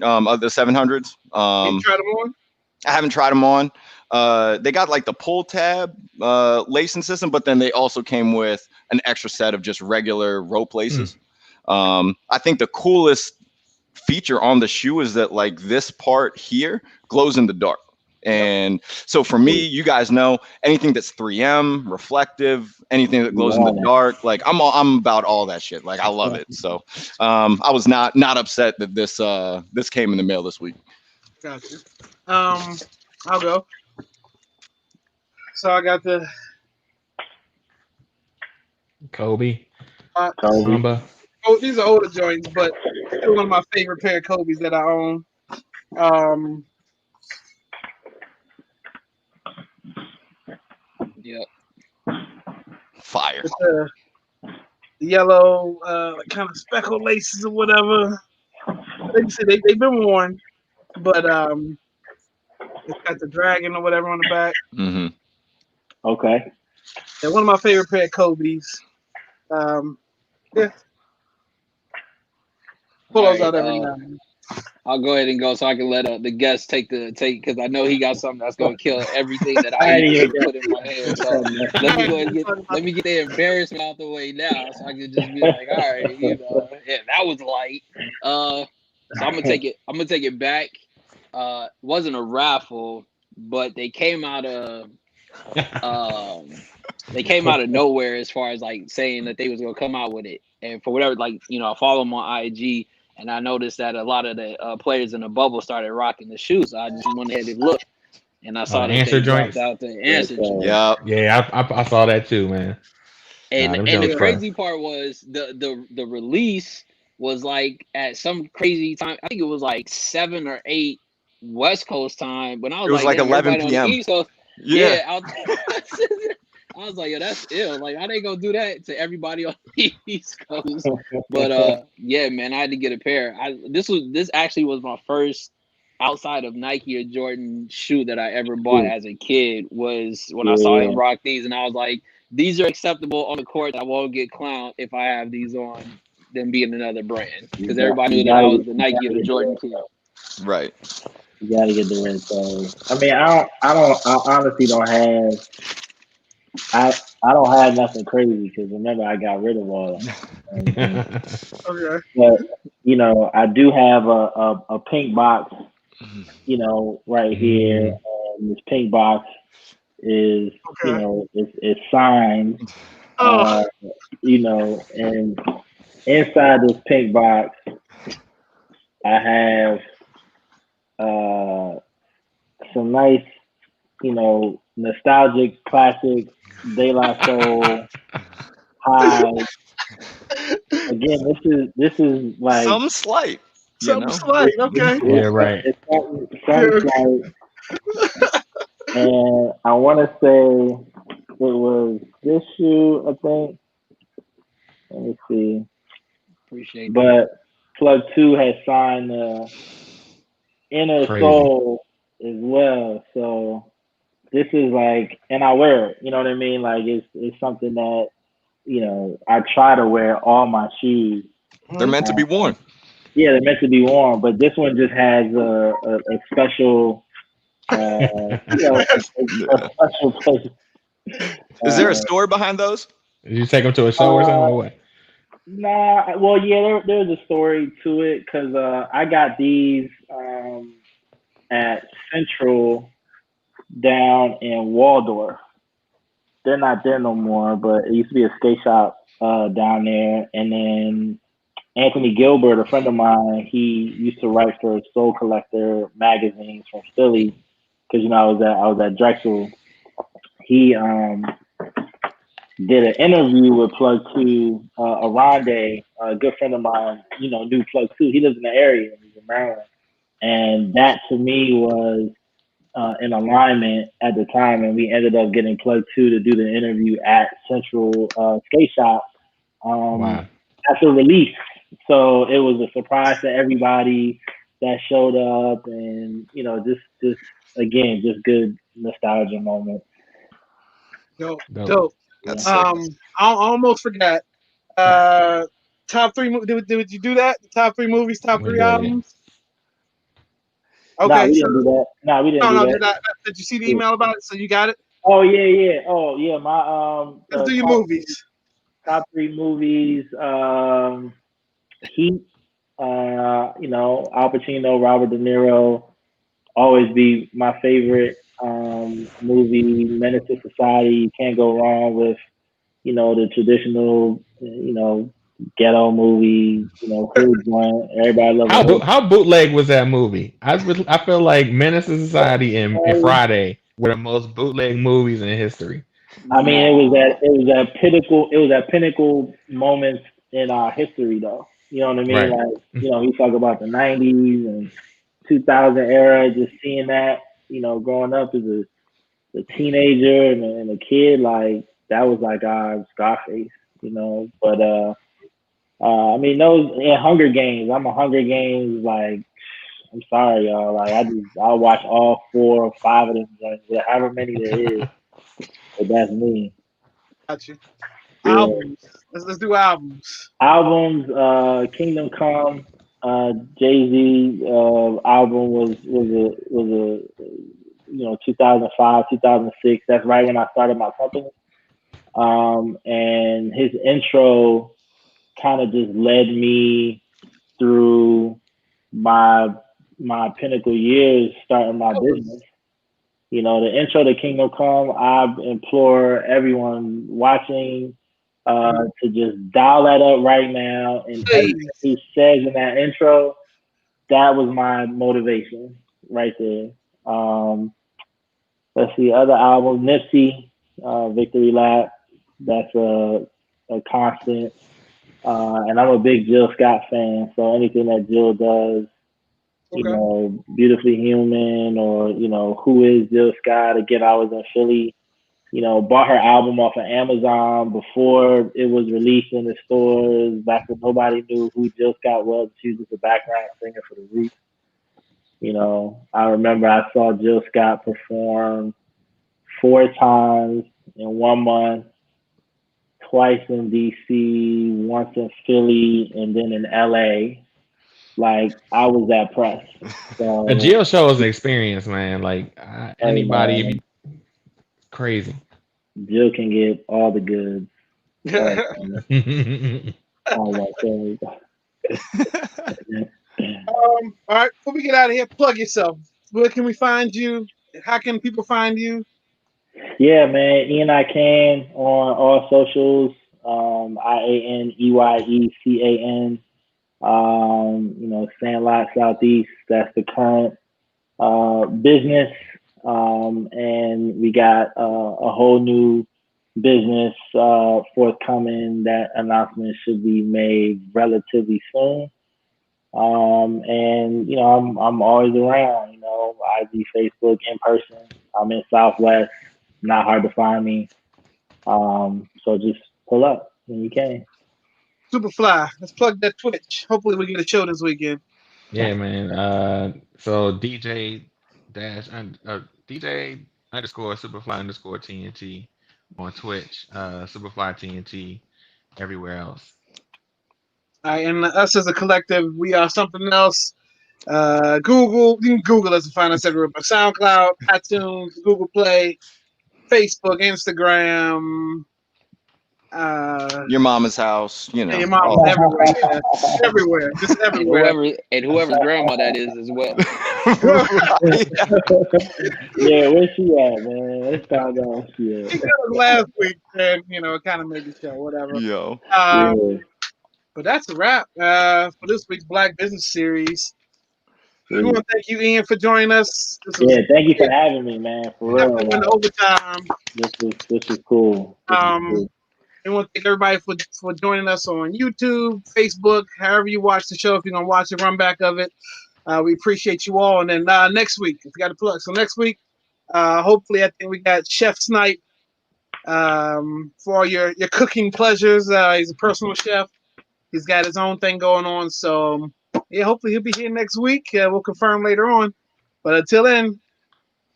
of the 700s. You try them on? I haven't tried them on. They got like the pull tab lacing system, but then they also came with an extra set of just regular rope Mm. laces. I think the coolest feature on the shoe is that like this part here glows in the dark. Yep. And so for me, you guys know anything that's 3M, reflective, anything that glows in the Love it. dark, like I'm about all that shit. Like I love it. So I was not upset that this came in the mail this week. Gotcha. I'll go. So I got the Kobe, Kobe. Mamba. these are older joints, but still one of my favorite pair of Kobe's that I own. Um, Yep. Fire. with the yellow kind of speckle laces or whatever. Like you said, they've been worn, but it's got the dragon or whatever on the back. Hmm. Okay. They're one of my favorite pair of Kobe's. Um, yeah, pull All those right. out every now and then. I'll go ahead and go so I can let the guest take because I know he got something that's gonna kill everything that I I even ain't just put in my head. So let me Alright, go ahead and let's talk about let me get the embarrassment out the way now, so I can just be like, all right, yeah, that was light. So I'm gonna take it. I'm gonna take it back. Wasn't a raffle, but they came out of nowhere as far as like saying that they was gonna come out with it, and for whatever, like I follow them on IG. And I noticed that a lot of the players in the bubble started rocking the shoes. So I just went ahead and looked, and I Oh, the saw that answer they dropped joints. out the answer joint. Yep. Yeah, I saw that too, man. Nah, them And the joints yeah. fire. crazy part was the release was like at some crazy time. I think it was like 7 or 8 West Coast time. When I It was was like, like damn, 11 everybody on the p.m. East Coast, Yeah. yeah. I was like, yo, that's ill. Like, how they gonna do that to everybody on the East Coast? But yeah, man, I had to get a pair. This actually was my first outside of Nike or Jordan shoe that I ever bought as a kid. Was when I saw Yeah. him rock these, and I was like, these are acceptable on the court. I won't get clowned if I have these on them being another brand because everybody You knew that I gotta was get the you Nike or gotta the get the Jordan red kid. toe. Right. You gotta get the red toe. I mean, I honestly don't have I don't have nothing crazy because remember I got rid of all that. Okay. But I do have a pink box, right here. Mm. And this pink box is, Okay. it's signed, Oh, uh, and inside this pink box, I have uh, some nice, nostalgic classic De La Soul high. Again, this is like Some slight, you something know. slight. Okay. Yeah, right. it's something Okay. like, and I want to say it was this shoe, I think. Let me see. Appreciate that. But Plug 2 has signed the Inner Crazy. Soul as well. So this is like, and I wear it. You know what I mean? Like it's something that I try to wear all my shoes. They're meant to be Um, worn. yeah, they're meant to be worn, but this one just has a special, a special place. Is there a Uh, story behind those? Did you take him to a show or something uh, or what? nah, well, yeah, there's a story to it because I got these at Central down in Waldorf. They're not there no more, but it used to be a skate shop down there. And then Anthony Gilbert, a friend of mine, he used to write for Soul Collector magazines from Philly because I was at Drexel. He did an interview with Plug Two, Aronde, a good friend of mine. Knew Plug Two. He lives in the area. He's in Maryland, and that to me was in alignment at the time, and we ended up getting Plug Two to do the interview at Central Skate Shop um, Wow. after release. So it was a surprise to everybody that showed up, and just again, just good nostalgia moment. Dope, Dope. dope. That's Yeah. sick. I almost forgot. Uh, top three. Did you do that? The top three movies, top We three do it, yeah. albums. No, Okay, we so didn't do that. No, we didn't no, do no. that. Did you see the Yeah. email about it? So you got it. Oh yeah, yeah. Oh yeah. My Let's do your top movies. top three movies. Heat. Al Pacino, Robert De Niro, always be my favorite movie. Menace to Society. You can't go wrong with the traditional ghetto movie. Hood joint. Everybody love a hood. How bootleg was that movie? I feel like Menace to Society and Story. Friday were the most bootleg movies in history. I mean, Nah. it was at pinnacle. It was at pinnacle moments in our history, though. You know what I mean? Right. Like, we talk about the '90s and 2000 era. Just seeing that, growing up as a teenager and a kid, like that was like our Scarface. But I mean, those and Hunger Games. I'm a Hunger Games like. I'm sorry, y'all. Like I'll watch all four or five of them, like, however many there is. But that's me. Got you. Yeah. Albums. Let's do albums. Albums, Kingdom Come, Jay Z album was a 2005 2006. That's right when I started my company. And his intro kind of just led me through my my pinnacle years starting my business. The intro to Kingdom Come, I implore everyone watching to just dial that up right now. And everything Please. he says in that intro, that was my motivation right there. Um, let's see, other albums, Nipsey, Victory Lap, that's a constant. And I'm a big Jill Scott fan, so anything that Jill does, Okay. Beautifully Human or, Who is Jill Scott? Again, I was in Philly, bought her album off of Amazon before it was released in the stores, back when nobody knew who Jill Scott was. She was just a background singer for the Roots. I remember I saw Jill Scott perform 4 times in 1 month, twice in DC, once in Philly, and then in LA. Like I was that press. A So, jail show is an experience, man. Like hey anybody, if man, you crazy. Jill can get all the goods. All, all my things. All right. Before we get out of here, plug yourself. Where can we find you? How can people find you? Yeah, man. Ian I can on all socials. IANEYECAN. Sandlot Southeast. That's the current business. And we got a whole new business forthcoming. That announcement should be made relatively soon. And I'm always around. IG, Facebook, in person. I'm in Southwest. Not hard to find me. So just pull up when you can. Superfly. Let's plug that Twitch. Hopefully we get a show this weekend. Yeah, man. So DJ dash DJ underscore Superfly underscore TNT on Twitch. Superfly TNT everywhere else. All right, and us as a collective, we are something else. Google, you can Google us and find us everywhere. But SoundCloud, iTunes, Google Play, Facebook, Instagram, Your mama's house, you and know, your mom, all that. everywhere. Yeah, everywhere, just And everywhere. whoever's grandma that is as well. Right. Yeah, where's she at, man? Let's find out where she She at. got us last week, and it kind of made the show, whatever. Yo. Uh, Yeah, but that's a wrap for this week's Black Business Series. We want sweet. to thank you, Ian, for joining us. This was Yeah, thank you for having me, man. For real, definitely went like overtime. this was cool. This was Um, cool. I want to thank everybody for joining us on YouTube, Facebook, however you watch the show. If you're gonna watch a run back of it, we appreciate you all. And then next week, if you got a plug, so next week, hopefully, I think we got Chef Snipe for all your cooking pleasures. He's a personal chef. He's got his own thing going on. So yeah, hopefully he'll be here next week. We'll confirm later on. But until then,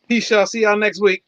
peace. Y'all. See y'all next week.